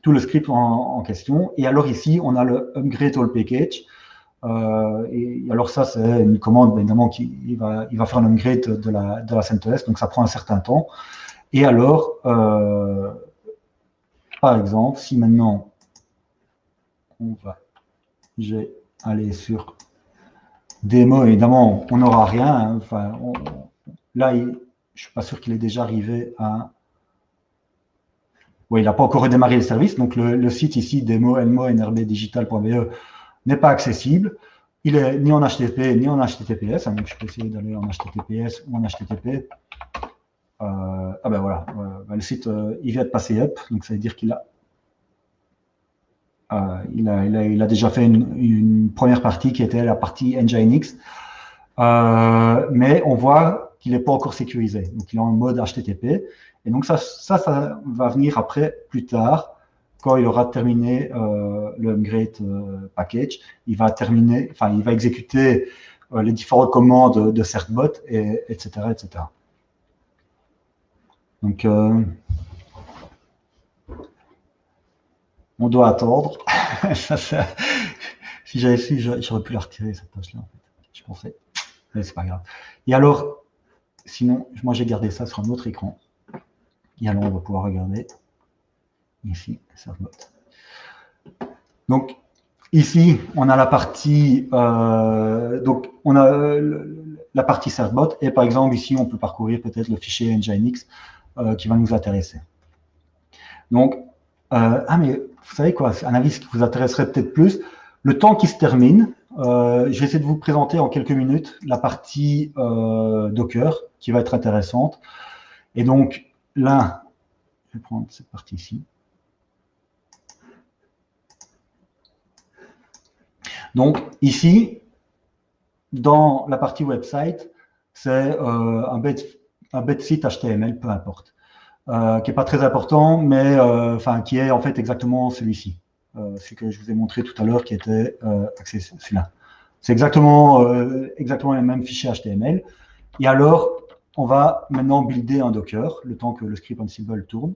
Speaker 3: tout le script en question. Et alors ici, on a le upgrade all package. Et alors ça, c'est une commande, évidemment, il va faire un upgrade de la CentOS, donc ça prend un certain temps. Et alors, par exemple, si maintenant, je vais aller sur démo, évidemment, on n'aura rien. Là, je ne suis pas sûr qu'il est déjà arrivé à... Oui, il n'a pas encore redémarré le service, donc le site ici, démo, elmo, nrbdigital.be, n'est pas accessible. Il est ni en HTTP ni en HTTPS, donc je peux essayer d'aller en HTTPS ou en HTTP. ah ben voilà, le site il vient de passer up, donc ça veut dire qu'il a il a déjà fait une première partie qui était la partie Nginx, mais on voit qu'il n'est pas encore sécurisé. Donc, il est en mode HTTP. Et donc, ça va venir après, plus tard, quand il aura terminé le upgrade package. Il va terminer, enfin, il va exécuter les différentes commandes de certbot, etc., etc. Donc, on doit attendre. Si j'avais su, j'aurais pu la retirer, cette page-là, en fait. Je pensais. Mais c'est pas grave. Et alors, sinon, moi, j'ai gardé ça sur un autre écran. Et alors, on va pouvoir regarder ici, Certbot. Donc, ici, on a la partie, donc, on a la partie Certbot. Et par exemple, ici, on peut parcourir peut-être le fichier Nginx qui va nous intéresser. Donc, mais vous savez quoi, c'est un avis qui vous intéresserait peut-être plus. Le temps qui se termine, je vais essayer de vous présenter en quelques minutes la partie Docker qui va être intéressante. Et donc là, je vais prendre cette partie ici. Donc ici, dans la partie website, c'est un bête site HTML, peu importe, qui n'est pas très important, mais qui est en fait exactement celui-ci. Ce que je vous ai montré tout à l'heure qui était celui-là. C'est exactement les mêmes fichiers HTML. Et alors, on va maintenant builder un Docker, le temps que le script Ansible tourne.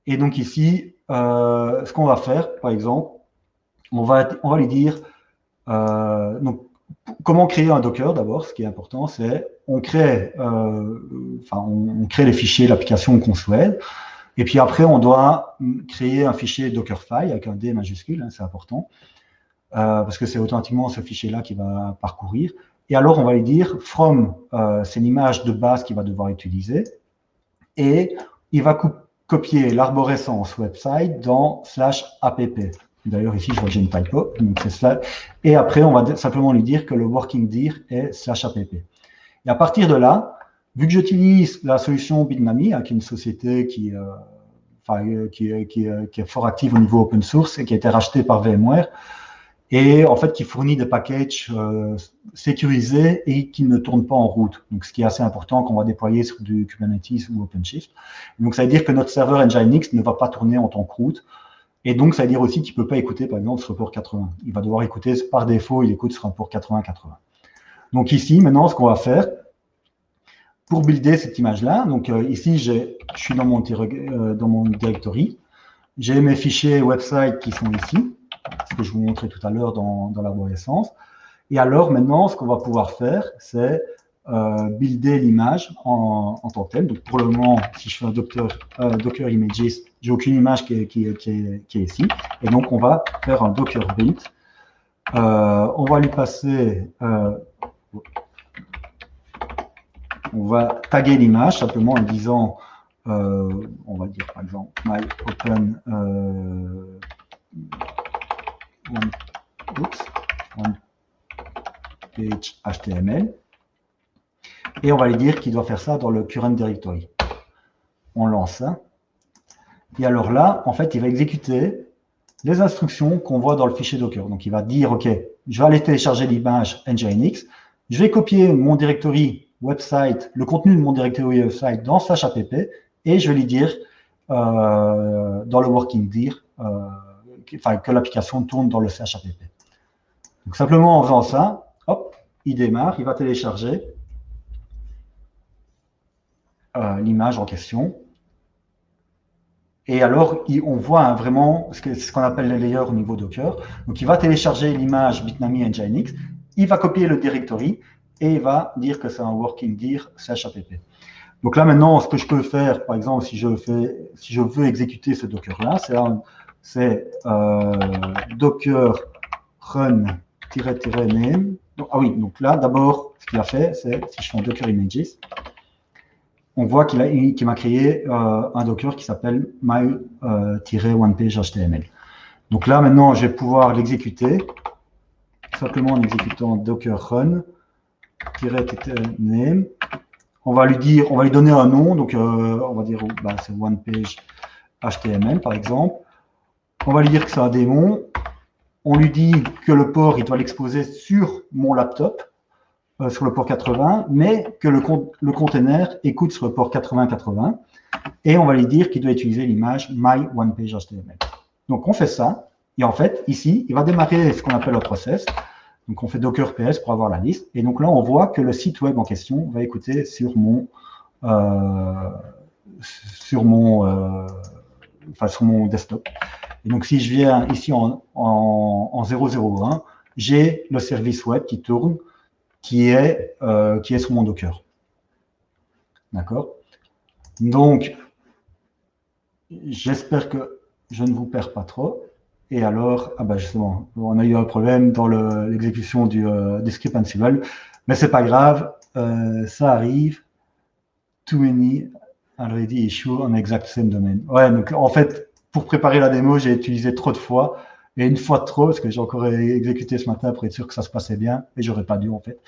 Speaker 3: Et donc ici, ce qu'on va faire, par exemple, on va lui dire, donc, comment créer un Docker d'abord. Ce qui est important, c'est on crée les fichiers, l'application qu'on souhaite. Et puis après, on doit créer un fichier Dockerfile avec un D majuscule, hein, c'est important, parce que c'est automatiquement ce fichier-là qui va parcourir. Et alors, on va lui dire from, c'est l'image de base qu'il va devoir utiliser, et il va copier l'arborescence website dans /app. D'ailleurs, ici, je vois que j'ai une typo, donc c'est cela. Et après, on va simplement lui dire que le working dir est /app. Et à partir de là, vu que j'utilise la solution Bitnami, qui est une société qui est fort active au niveau open source et qui a été rachetée par VMware, et en fait qui fournit des packages sécurisés et qui ne tournent pas en route. Donc, ce qui est assez important quand on va déployer sur du Kubernetes ou OpenShift. Donc, ça veut dire que notre serveur Nginx ne va pas tourner en tant que root. Et donc, ça veut dire aussi qu'il ne peut pas écouter, par exemple, ce port 80. Il va devoir écouter, par défaut, il écoute sur un port 80-80. Donc ici, maintenant, ce qu'on va faire, pour builder cette image-là, donc ici, je suis dans mon directory, j'ai mes fichiers website qui sont ici, ce que je vous montrais tout à l'heure dans l'arborescence. Et alors, maintenant, ce qu'on va pouvoir faire, c'est builder l'image en tant que telle. Donc, pour le moment, si je fais un Docker Images, j'ai aucune image qui est ici. Et donc, on va faire un Docker build. On va lui passer... on va taguer l'image simplement en disant, on va dire par exemple, my open one page HTML. Et on va lui dire qu'il doit faire ça dans le current directory. On lance ça. Et alors là, en fait, il va exécuter les instructions qu'on voit dans le fichier Docker. Donc, il va dire, OK, je vais aller télécharger l'image Nginx. Je vais copier mon directory website, le contenu de mon directory website dans /app et je vais lui dire dans le working dir que l'application tourne dans le /app. Donc, simplement en faisant ça, hop, il démarre, il va télécharger l'image en question. Et alors, on voit vraiment ce qu'on appelle les layers au niveau Docker. Donc, il va télécharger l'image Bitnami Nginx, il va copier le directory et il va dire que c'est un working dir /app. Donc là, maintenant, ce que je peux faire, par exemple, si je veux exécuter ce Docker-là, c'est docker run-name. Ah oui, donc là, d'abord, ce qu'il a fait, c'est, si je fais un Docker Images, on voit qu'il m'a créé un Docker qui s'appelle my-onepage.html. Donc là, maintenant, je vais pouvoir l'exécuter simplement en exécutant docker run-name on va lui donner un nom. Donc, on va dire, bah, c'est OnePage HTML, par exemple. On va lui dire que c'est un démon. On lui dit que le port, il doit l'exposer sur mon laptop, sur le port 80, mais que le container écoute sur le port 80-80. Et on va lui dire qu'il doit utiliser l'image My OnePage HTML. Donc, on fait ça. Et en fait, ici, il va démarrer ce qu'on appelle un process. Donc, on fait Docker PS pour avoir la liste. Et donc là, on voit que le site web en question va écouter sur mon desktop. Et donc, si je viens ici en 001, j'ai le service web qui tourne, qui est sur mon Docker. D'accord? Donc, j'espère que je ne vous perds pas trop. Et alors, ah bah justement, on a eu un problème dans l'exécution du script Ansible, mais c'est pas grave, ça arrive. Too many already issue on exact same domain. Ouais, donc en fait, pour préparer la démo, j'ai utilisé trop de fois, et une fois de trop, parce que j'ai encore exécuté ce matin pour être sûr que ça se passait bien, et j'aurais pas dû en fait.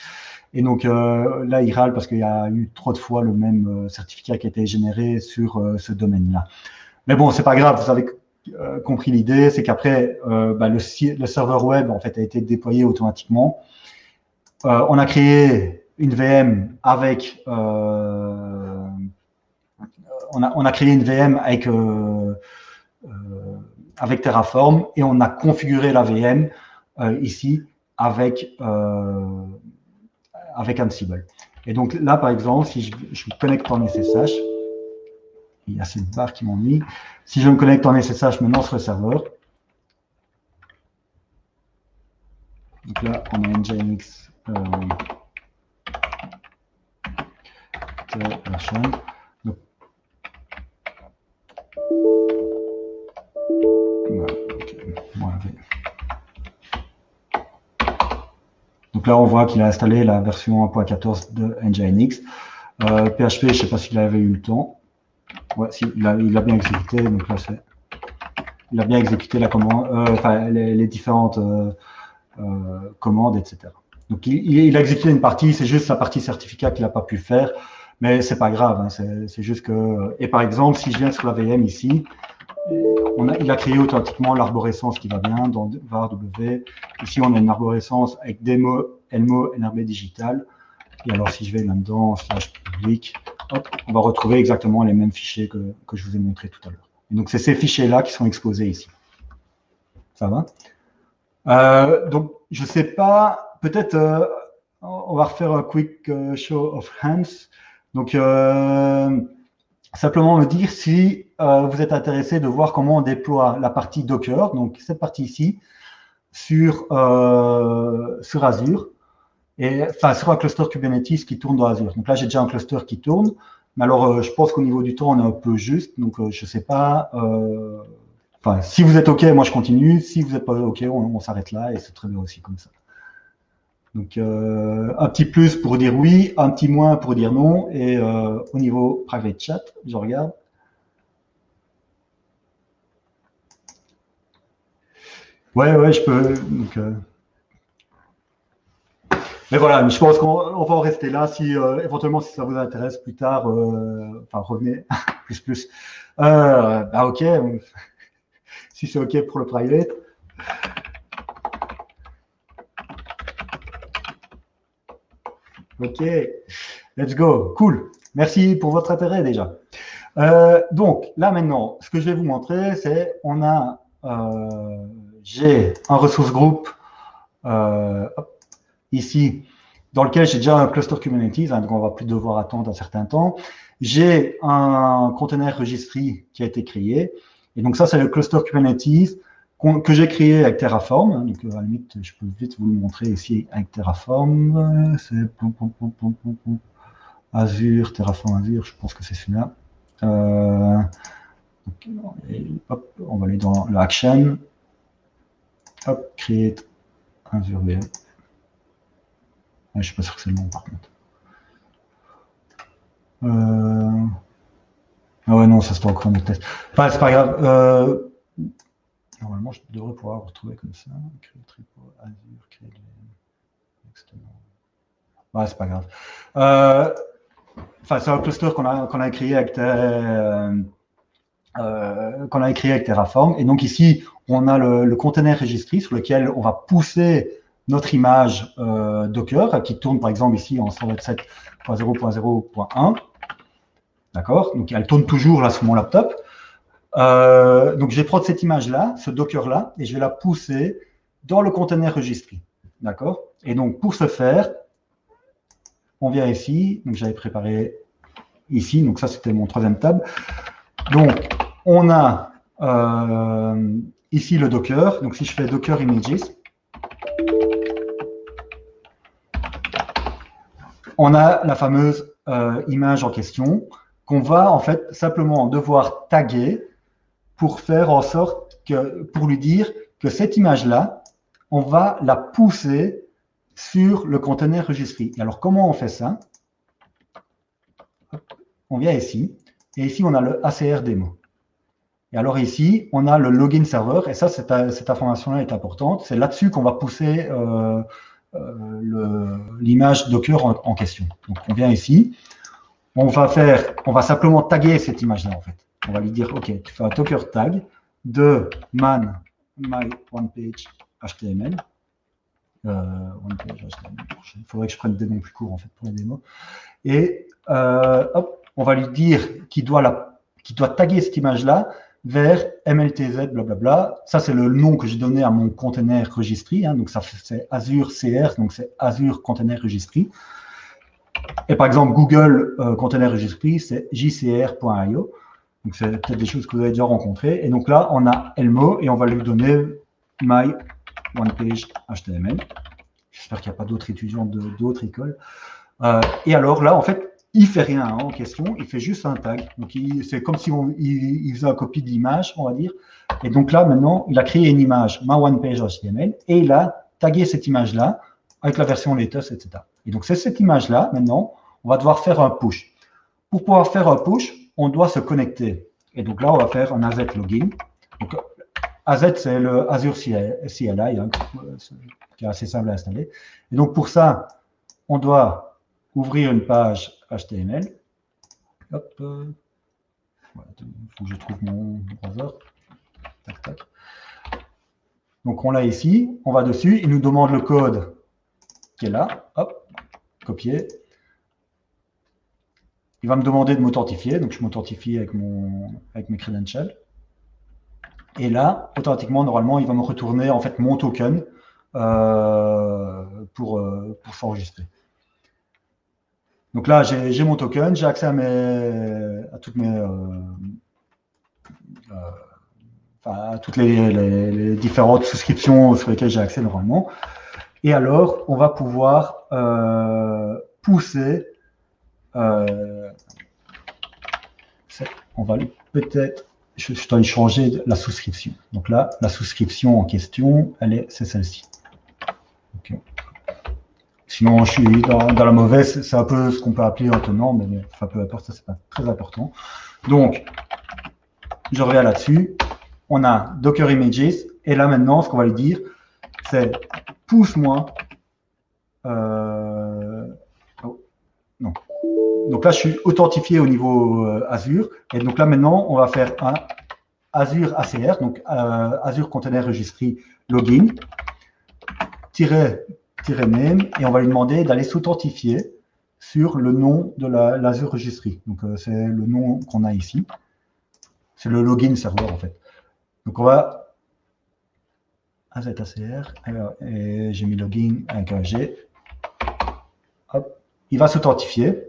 Speaker 3: Et donc là, il râle parce qu'il y a eu trop de fois le même certificat qui a été généré sur ce domaine-là. Mais bon, c'est pas grave, vous avez compris l'idée, c'est qu'après, bah, le serveur web en fait a été déployé automatiquement. On a créé une VM avec on a créé une VM avec Terraform et on a configuré la VM ici avec Ansible. Et donc là, par exemple, si je me connecte en SSH, il y a cette barre qui m'ennuie. Si je me connecte en SSH maintenant sur le serveur, donc là, on a Nginx la chaîne. Donc, voilà, okay. Voilà. Donc là, on voit qu'il a installé la version 1.14 de Nginx. PHP, je ne sais pas s'il avait eu le temps. Ouais, si, il a bien exécuté. Donc là, il a bien exécuté la commande, les différentes commandes, etc. Donc il a exécuté une partie, c'est juste la partie certificat qu'il n'a pas pu faire, mais c'est pas grave. Hein, c'est juste que. Et par exemple, si je viens sur la VM ici, il a créé authentiquement l'arborescence qui va bien dans var w. Ici, on a une arborescence avec demo, elmo, nrb digital. Et alors, si je vais là-dedans, /public, hop, on va retrouver exactement les mêmes fichiers que je vous ai montré tout à l'heure. Donc, c'est ces fichiers-là qui sont exposés ici. Ça va? Donc, je ne sais pas, peut-être, on va refaire un quick show of hands. Donc, simplement me dire si vous êtes intéressé de voir comment on déploie la partie Docker, donc cette partie ici, sur Azure, et enfin sur un cluster Kubernetes qui tourne dans Azure. Donc là, j'ai déjà un cluster qui tourne, mais alors je pense qu'au niveau du temps, on est un peu juste, donc je ne sais pas. Enfin, si vous êtes OK, moi je continue. Si vous n'êtes pas OK, on s'arrête là et c'est très bien aussi comme ça. Donc, un petit plus pour dire oui, un petit moins pour dire non. Et au niveau private chat, je regarde. Ouais, je peux. Donc, mais voilà, je pense qu'on va en rester là. Si éventuellement, si ça vous intéresse plus tard, enfin, revenez plus. Bah, OK. Si c'est OK pour le private. OK, let's go. Cool. Merci pour votre intérêt déjà. Donc, là maintenant, ce que je vais vous montrer, c'est j'ai un ressource groupe ici, dans lequel j'ai déjà un cluster Kubernetes, hein, donc on va plus devoir attendre un certain temps. J'ai un container registry qui a été créé. Et donc ça, c'est le cluster Kubernetes que j'ai créé avec Terraform. Donc à la limite, je peux vite vous le montrer ici avec Terraform. C'est Azure, Terraform Azure, je pense que c'est celui-là. Hop, on va aller dans l'action. Hop, create Azure VM. Je ne suis pas sûr que c'est le nom par contre. Ah ouais, non, ça c'est encore un autre test. Enfin, c'est pas grave. Normalement, je devrais pouvoir retrouver comme ça. Créer tripo, Azure, créer les external. Ouais, c'est pas grave. c'est un cluster qu'on a créé avec Terraform. Et donc ici, on a le container registry sur lequel on va pousser notre image Docker qui tourne par exemple ici en 127.0.0.1. D'accord? Donc elle tourne toujours là sur mon laptop. Donc je vais prendre cette image-là, ce Docker-là, et je vais la pousser dans le container registry. D'accord? Et donc pour ce faire, on vient ici. Donc j'avais préparé ici. Donc ça c'était mon troisième tab. Donc on a ici le Docker. Donc si je fais Docker Images, on a la fameuse image en question qu'on va en fait simplement devoir taguer pour faire en sorte que, pour lui dire que cette image-là, on va la pousser sur le container registry. Et alors, comment on fait ça? On vient ici, et ici, on a le ACR démo. Et alors ici, on a le login server, et ça, cette information-là est importante. C'est là-dessus qu'on va pousser l'image Docker en question. Donc, on vient ici. On va simplement taguer cette image-là, en fait. On va lui dire, OK, tu fais un Docker tag de man my one page HTML. One page HTML. Il faudrait que je prenne des noms plus courts, en fait, pour les démos. Et hop, on va lui dire qu'il doit taguer cette image-là vers MLTZ, blablabla. Ça, c'est le nom que j'ai donné à mon container registry. Hein, donc, ça c'est Azure CR, donc c'est Azure Container Registry. Et par exemple, Google Container Registry, c'est jcr.io. Donc, c'est peut-être des choses que vous avez déjà rencontrées. Et donc là, on a Elmo et on va lui donner my one page HTML. J'espère qu'il n'y a pas d'autres étudiants d'autres écoles. Et alors là, en fait, il ne fait rien hein, en question, il fait juste un tag. Donc, c'est comme si il faisait une copie de l'image, on va dire. Et donc là, maintenant, il a créé une image, my one page HTML, et il a tagué cette image-là avec la version latest, etc. Et donc, c'est cette image-là, maintenant, on va devoir faire un push. Pour pouvoir faire un push, on doit se connecter. Et donc là, on va faire un AZ login. Donc, AZ, c'est le Azure CLI, hein, qui est assez simple à installer. Et donc, pour ça, on doit ouvrir une page HTML. Hop. Voilà, il faut que je trouve mon browser. Tac, tac. Donc, on l'a ici. On va dessus. Il nous demande le code qui est là. Hop. Copier. Il va me demander de m'authentifier. Donc, je m'authentifie avec mes credentials. Et là, automatiquement, normalement, il va me retourner en fait mon token pour s'enregistrer. Donc là, j'ai mon token, j'ai accès à toutes les différentes souscriptions sur lesquelles j'ai accès normalement. Et alors, on va pouvoir pousser. On va peut-être. Je dois changer la souscription. Donc là, la souscription en question, c'est celle-ci. Okay. Sinon, je suis dans la mauvaise. C'est un peu ce qu'on peut appeler un tenant, mais enfin, peu importe, ça, c'est pas très important. Donc, je reviens là-dessus. On a Docker Images. Et là, maintenant, ce qu'on va lui dire, c'est pousse-moi. Oh, non. Donc là, je suis authentifié au niveau Azure. Et donc là, maintenant, on va faire un Azure ACR, donc Azure Container Registry Login, -name, et on va lui demander d'aller s'authentifier sur le nom de l'Azure Registry. Donc, c'est le nom qu'on a ici. C'est le login serveur, en fait. Donc, on va AZACR, et j'ai mis login avec un G. Hop, il va s'authentifier.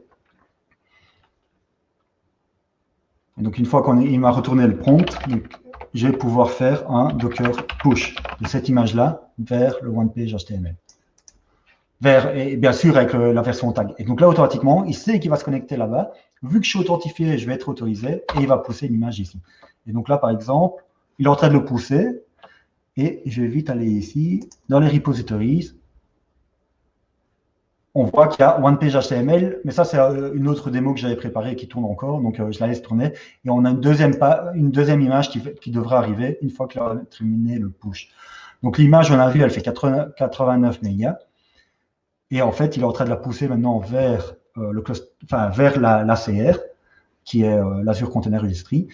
Speaker 3: Et donc, une fois qu'il m'a retourné le prompt, donc, je vais pouvoir faire un Docker push de cette image-là vers le one page HTML. Et bien sûr, avec la version tag. Et donc là, automatiquement, il sait qu'il va se connecter là-bas. Vu que je suis authentifié, je vais être autorisé et il va pousser l'image ici. Et donc là, par exemple, il est en train de le pousser. Et je vais vite aller ici, dans les repositories. On voit qu'il y a one page HTML, mais ça, c'est une autre démo que j'avais préparée qui tourne encore, donc je la laisse tourner. Et on a une deuxième image qui devrait arriver une fois qu'il a terminé le push. Donc l'image, on a vu, elle fait 89 mégas. Et en fait, il est en train de la pousser maintenant vers vers l'ACR, qui est l'Azure Container Registry.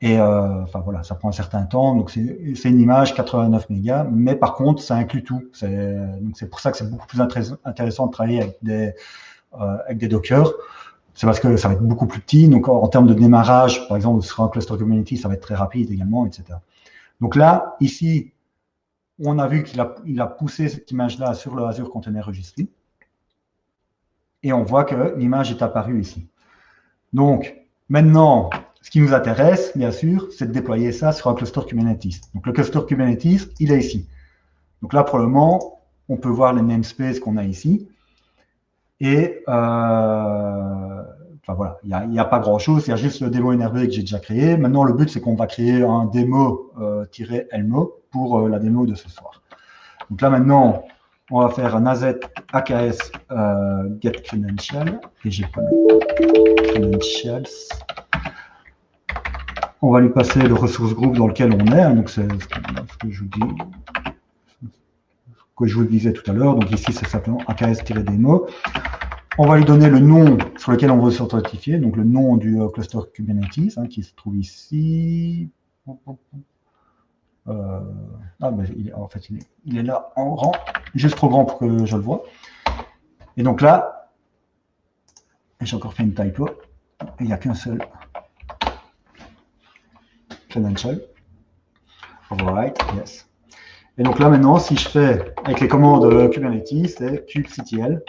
Speaker 3: Et enfin voilà, ça prend un certain temps. Donc c'est une image 89 mégas, mais par contre ça inclut tout. Donc c'est pour ça que c'est beaucoup plus intéressant de travailler avec des Docker. C'est parce que ça va être beaucoup plus petit. Donc en termes de démarrage, par exemple sur un cluster community, ça va être très rapide également, etc. Donc là, ici, on a vu qu'il a poussé cette image-là sur le Azure Container Registry. Et on voit que l'image est apparue ici. Donc, maintenant, ce qui nous intéresse, bien sûr, c'est de déployer ça sur un cluster Kubernetes. Donc, le cluster Kubernetes, il est ici. Donc là, pour le moment, on peut voir les namespaces qu'on a ici. Et, enfin voilà, il n'y a pas grand-chose. Il y a juste le démo NRB que j'ai déjà créé. Maintenant, le but, c'est qu'on va créer un démo-elmo pour la démo de ce soir. Donc là, maintenant, on va faire un AZ AKS get credential. Et j'ai pas credentials. On va lui passer le ressource group dans lequel on est. Donc c'est ce que je vous dis, que je vous disais tout à l'heure. Donc ici, c'est simplement AKS-démo. On va lui donner le nom sur lequel on veut s'authentifier. Donc le nom du cluster Kubernetes qui se trouve ici. Ben, en fait, il est là en grand, juste trop grand pour que je le vois. Et donc là, j'ai encore fait une typo. Il n'y a qu'un seul credential. Alright, yes. Et donc là maintenant, si je fais avec les commandes Kubernetes, c'est kubectl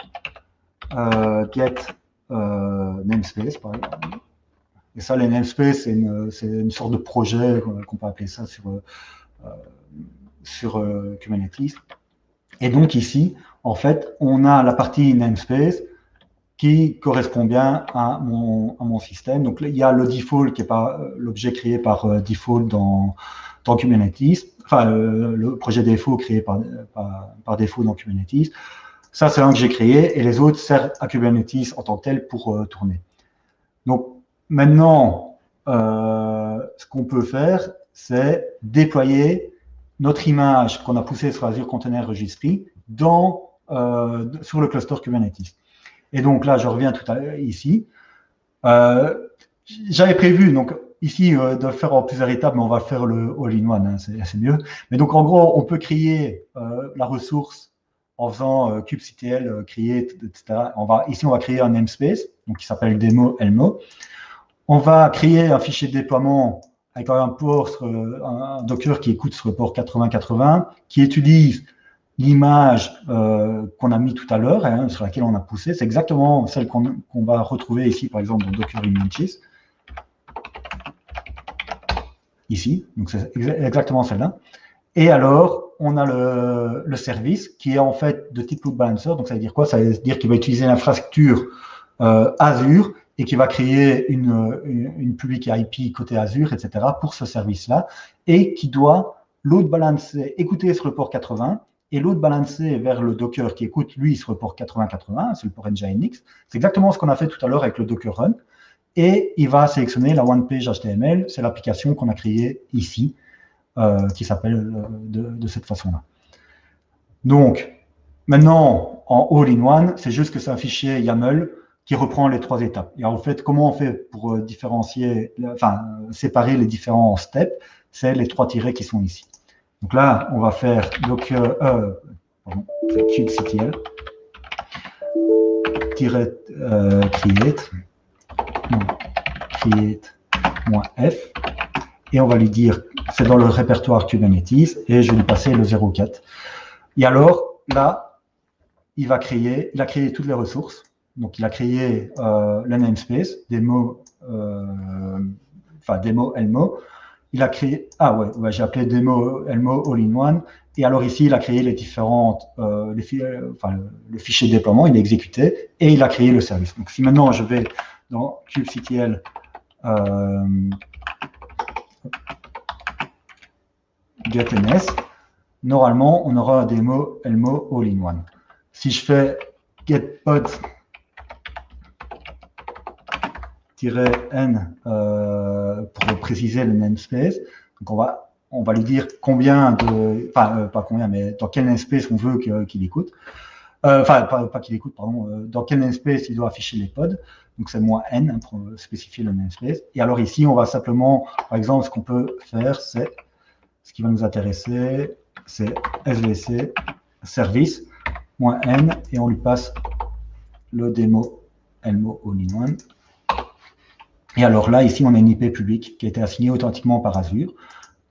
Speaker 3: get namespace par exemple. Et ça, les namespaces, c'est une sorte de projet qu'on peut appeler ça sur Kubernetes. Et donc ici, en fait, on a la partie namespace qui correspond bien à mon système. Donc là, il y a le default qui est pas l'objet créé par default dans Kubernetes, enfin le projet défaut créé par défaut dans Kubernetes. Ça, c'est un que j'ai créé et les autres servent à Kubernetes en tant que tel pour tourner. Donc maintenant, ce qu'on peut faire, c'est déployer notre image qu'on a poussée sur Azure Container Registry sur le cluster Kubernetes. Et donc là, je reviens tout à l'heure ici. J'avais prévu, donc ici, de le faire en plusieurs étapes, mais on va faire le all-in-one, c'est mieux. Mais donc en gros, on peut créer la ressource en faisant kubectl, create, etc. Ici, on va créer un namespace, donc qui s'appelle démo-elmo. On va créer un fichier de déploiement avec un port, un Docker qui écoute sur le port 8080, qui utilise l'image qu'on a mis tout à l'heure, sur laquelle on a poussé. C'est exactement celle qu'on va retrouver ici, par exemple, dans Docker Images. Ici, donc c'est exactement celle-là. Et alors, on a le service qui est en fait de type load balancer. Donc ça veut dire quoi? Ça veut dire qu'il va utiliser l'infrastructure Azure et qui va créer une public IP côté Azure, etc. pour ce service-là, et qui doit load balancer, écouter sur le port 80 et load balancer vers le Docker qui écoute, lui, sur le port 8080, c'est le port Nginx. C'est exactement ce qu'on a fait tout à l'heure avec le Docker Run. Et il va sélectionner la one page HTML, c'est l'application qu'on a créée ici, qui s'appelle de cette façon-là. Donc, maintenant, en all-in-one, c'est juste que c'est un fichier YAML qui reprend les trois étapes. Et en fait, comment on fait pour séparer les différents steps? C'est les trois tirets qui sont ici. Donc là, on va faire docker, kubectl create-f, et on va lui dire, c'est dans le répertoire Kubernetes, et je vais lui passer le 04. Et alors, là, il a créé toutes les ressources. Donc, il a créé le namespace, démo elmo. Il a créé, j'ai appelé démo elmo all-in-one. Et alors ici, il a créé les différentes, le fichier de déploiement, il est exécuté, et il a créé le service. Donc, si maintenant je vais dans kubectl getNS, normalement, on aura un démo elmo all-in-one. Si je fais getpod -n pour préciser le namespace, donc on va lui dire combien de, pas combien, mais dans quel namespace on veut qu'il écoute. Enfin, pas qu'il écoute, pardon. Dans quel namespace il doit afficher les pods. Donc, c'est -n pour spécifier le namespace. Et alors ici, on va simplement, par exemple, ce qu'on peut faire, c'est, ce qui va nous intéresser, c'est svc service -n et on lui passe le démo Elmo all-in-one. Et alors là, ici, on a une IP publique qui a été assignée authentiquement par Azure.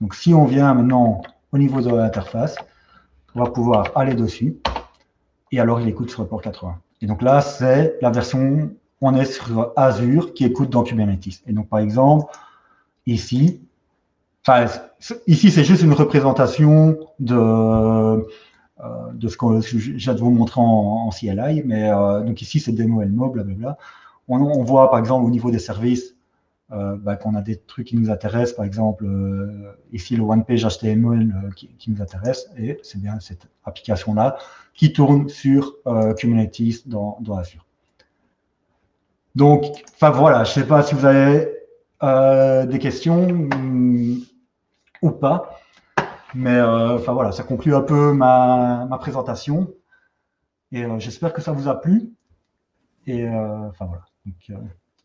Speaker 3: Donc, si on vient maintenant au niveau de l'interface, on va pouvoir aller dessus. Et alors, il écoute sur le port 80. Et donc là, c'est la version, on est sur Azure qui écoute dans Kubernetes. Et donc, par exemple, ici, c'est juste une représentation de ce que j'ai de vous montrer en CLI. Mais donc ici, c'est démo Elmo, blablabla. On voit, par exemple, au niveau des services, qu'on a des trucs qui nous intéressent. Par exemple, ici, le OnePage HTML qui nous intéresse. Et c'est bien cette application-là qui tourne sur Kubernetes dans Azure. Donc, voilà, je ne sais pas si vous avez des questions ou pas. Mais voilà, ça conclut un peu ma présentation. Et j'espère que ça vous a plu. Et voilà. Donc,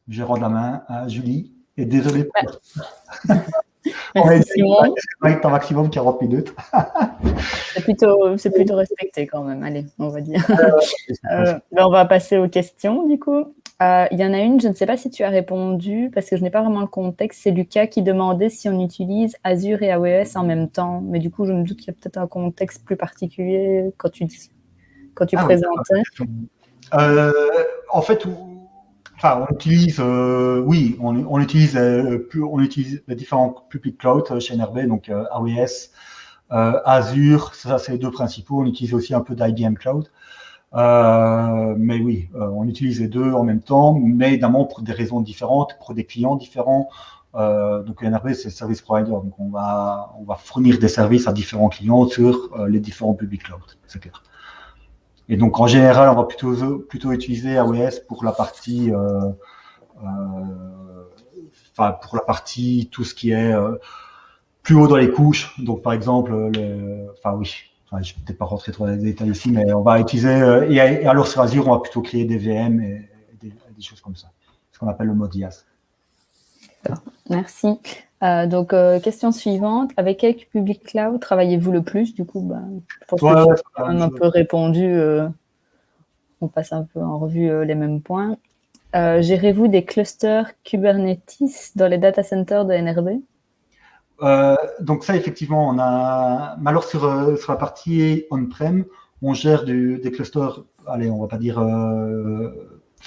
Speaker 3: je rends la main à Julie. Et désolé pour
Speaker 2: Merci Simon.
Speaker 3: un maximum 40 minutes.
Speaker 2: C'est plutôt respecté quand même, allez, on va dire. On va passer aux questions du coup. Il y en a une, je ne sais pas si tu as répondu, parce que je n'ai pas vraiment le contexte. C'est Lucas qui demandait si on utilise Azure et AWS en même temps. Mais du coup, je me doute qu'il y a peut-être un contexte plus particulier quand tu présentais.
Speaker 3: En fait, on utilise, oui, on utilise les différents public cloud chez NRB, donc AWS, Azure, ça c'est les deux principaux. On utilise aussi un peu d'IBM Cloud. Mais oui, on utilise les deux en même temps, mais évidemment pour des raisons différentes, pour des clients différents. Donc NRB, c'est service provider, donc on va fournir des services à différents clients sur les différents public cloud, c'est clair. Et donc en général, on va plutôt utiliser AWS pour la partie, pour la partie tout ce qui est plus haut dans les couches. Donc par exemple, je ne vais peut-être pas rentrer trop dans les détails ici, mais on va utiliser, et alors sur Azure, on va plutôt créer des VM et des choses comme ça, ce qu'on appelle le mode IaaS.
Speaker 2: Merci. Donc, question suivante. Avec quel public cloud travaillez-vous le plus? Du coup, je pense que tu as quand même un peu répondu. On passe un peu en revue les mêmes points. Gérez-vous des clusters Kubernetes dans les data centers de NRB?
Speaker 3: Donc ça, effectivement, on a. Alors sur la partie on-prem, on gère des clusters. Allez, on va pas dire.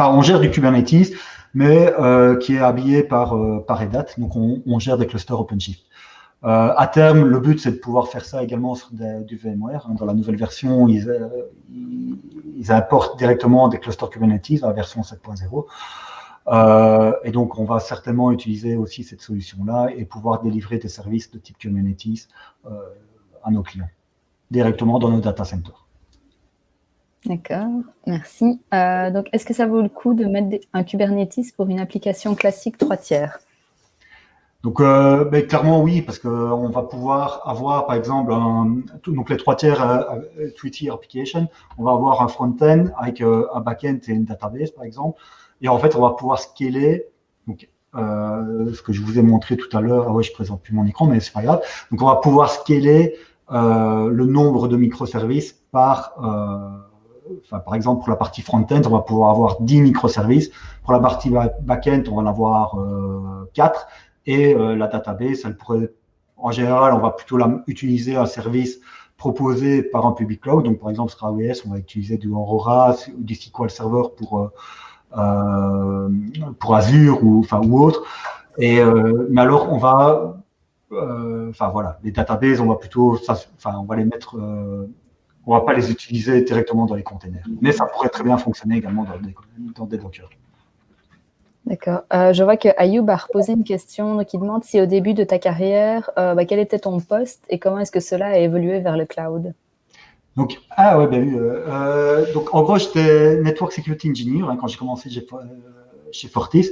Speaker 3: On gère du Kubernetes, mais qui est habillé par Red Hat. Donc on gère des clusters OpenShift. À terme, le but c'est de pouvoir faire ça également sur du VMware. Dans la nouvelle version, ils importent directement des clusters Kubernetes dans la version 7.0. Et donc, on va certainement utiliser aussi cette solution-là et pouvoir délivrer des services de type Kubernetes à nos clients, directement dans nos data centers.
Speaker 2: D'accord, merci. Donc, est-ce que ça vaut le coup de mettre un Kubernetes pour une application classique 3 tiers?
Speaker 3: Donc, clairement, oui, parce qu'on va pouvoir avoir, par exemple, donc les 3 tiers two-tier application, on va avoir un front-end avec un back-end et une database, par exemple. Et en fait, on va pouvoir scaler, donc, ce que je vous ai montré tout à l'heure. Ah ouais, je présente plus mon écran, mais c'est pas grave. Donc, on va pouvoir scaler le nombre de microservices par exemple, pour la partie front-end, on va pouvoir avoir 10 microservices. Pour la partie back-end, on va en avoir 4. Et la database, en général, on va plutôt utiliser un service proposé par un public cloud. Donc, par exemple, sur AWS, on va utiliser du Aurora ou du SQL Server pour Azure ou autre. Mais alors, on va, les databases, on va plutôt, on va les mettre, on va pas les utiliser directement dans les containers. Mais ça pourrait très bien fonctionner également dans des Docker.
Speaker 2: D'accord. Je vois que Ayoub a reposé une question, donc il demande si au début de ta carrière, quel était ton poste et comment est-ce que cela a évolué vers le cloud?
Speaker 3: Donc, donc en gros, j'étais Network Security Engineer quand j'ai commencé chez Fortis.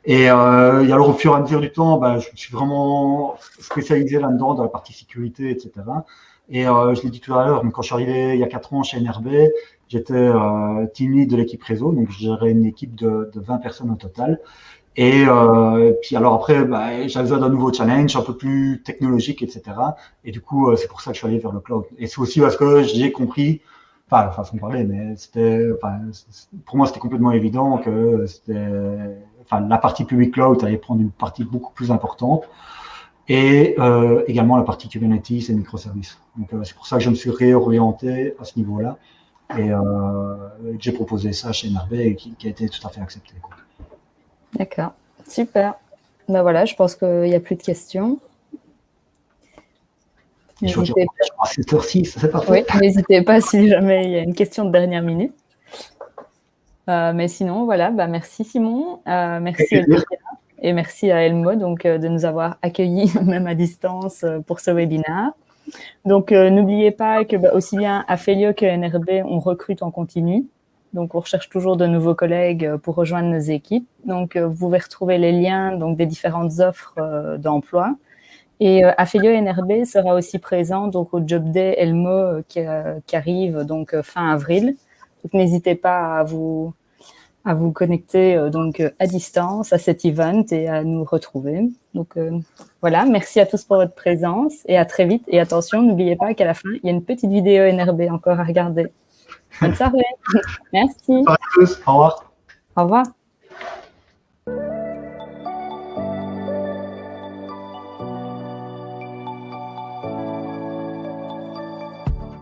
Speaker 3: Et alors, au fur et à mesure du temps, je me suis vraiment spécialisé là-dedans, dans la partie sécurité, etc. Et je l'ai dit tout à l'heure, mais quand je suis arrivé il y a 4 ans chez NRB, j'étais team lead de l'équipe réseau, donc je gérais une équipe de 20 personnes au total. Et puis alors après, j'avais besoin d'un nouveau challenge, un peu plus technologique, etc. Et du coup, c'est pour ça que je suis allé vers le cloud. Et c'est aussi parce que j'ai compris, enfin, façon de parler, mais pour moi, c'était complètement évident que la partie public cloud allait prendre une partie beaucoup plus importante. Et également la partie Kubernetes et microservices. Donc c'est pour ça que je me suis réorienté à ce niveau-là et que j'ai proposé ça chez NRB et qui a été tout à fait accepté, quoi.
Speaker 2: D'accord, super. Voilà, je pense qu'il n'y a plus de questions.
Speaker 3: N'hésitez pas. À 7h06, c'est parfait.
Speaker 2: Oui, n'hésitez pas si jamais il y a une question de dernière minute. Mais sinon, voilà, merci Simon, merci Olivia et merci à Elmo de nous avoir accueillis même à distance pour ce webinaire. Donc n'oubliez pas que aussi bien Aphelio que NRB, on recrute en continu. Donc, on recherche toujours de nouveaux collègues pour rejoindre nos équipes. Donc, vous pouvez retrouver les liens des différentes offres d'emploi. Et Aphelio NRB sera aussi présent au Job Day Elmo qui arrive fin avril. Donc, n'hésitez pas à vous connecter à distance à cet event et à nous retrouver. Donc, voilà, merci à tous pour votre présence et à très vite. Et attention, n'oubliez pas qu'à la fin, il y a une petite vidéo NRB encore à regarder. Bonne soirée. Merci.
Speaker 3: Bonne soirée à tous. Au revoir.
Speaker 2: Au revoir.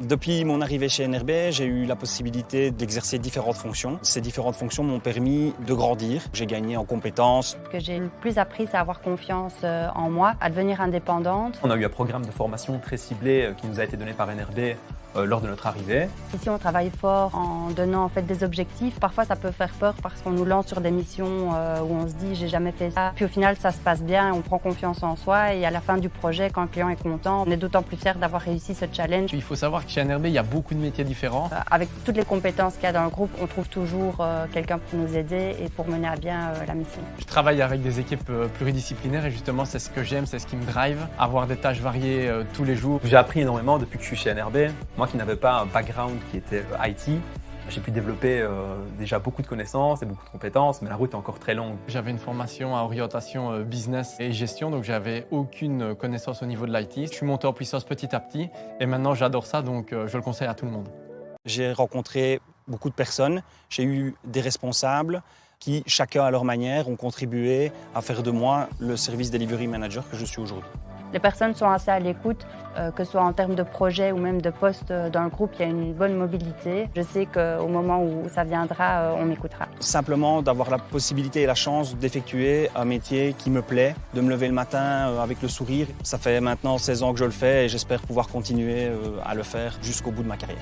Speaker 4: Depuis mon arrivée chez NRB, j'ai eu la possibilité d'exercer différentes fonctions. Ces différentes fonctions m'ont permis de grandir. J'ai gagné en compétences.
Speaker 5: Ce que j'ai le plus appris, c'est à avoir confiance en moi, à devenir indépendante.
Speaker 6: On a eu un programme de formation très ciblé qui nous a été donné par NRB lors de notre arrivée.
Speaker 5: Ici, on travaille fort en donnant des objectifs. Parfois, ça peut faire peur parce qu'on nous lance sur des missions où on se dit « j'ai jamais fait ça ». Puis au final, ça se passe bien, on prend confiance en soi et à la fin du projet, quand le client est content, on est d'autant plus fiers d'avoir réussi ce challenge.
Speaker 7: Il faut savoir que chez NRB, il y a beaucoup de métiers différents.
Speaker 5: Avec toutes les compétences qu'il y a dans le groupe, on trouve toujours quelqu'un pour nous aider et pour mener à bien la mission.
Speaker 7: Je travaille avec des équipes pluridisciplinaires et justement, c'est ce que j'aime, c'est ce qui me drive, avoir des tâches variées tous les jours.
Speaker 6: J'ai appris énormément depuis que je suis chez NRB. Moi qui n'avais pas un background qui était IT, j'ai pu développer déjà beaucoup de connaissances et beaucoup de compétences, mais la route est encore très longue.
Speaker 7: J'avais une formation à orientation business et gestion, donc j'avais aucune connaissance au niveau de l'IT. Je suis monté en puissance petit à petit et maintenant j'adore ça, donc je le conseille à tout le monde.
Speaker 4: J'ai rencontré beaucoup de personnes, j'ai eu des responsables qui, chacun à leur manière, ont contribué à faire de moi le service delivery manager que je suis aujourd'hui.
Speaker 5: Les personnes sont assez à l'écoute, que ce soit en termes de projet ou même de poste dans le groupe, il y a une bonne mobilité. Je sais qu'au moment où ça viendra, on m'écoutera.
Speaker 4: Simplement d'avoir la possibilité et la chance d'effectuer un métier qui me plaît, de me lever le matin avec le sourire. Ça fait maintenant 16 ans que je le fais et j'espère pouvoir continuer à le faire jusqu'au bout de ma carrière.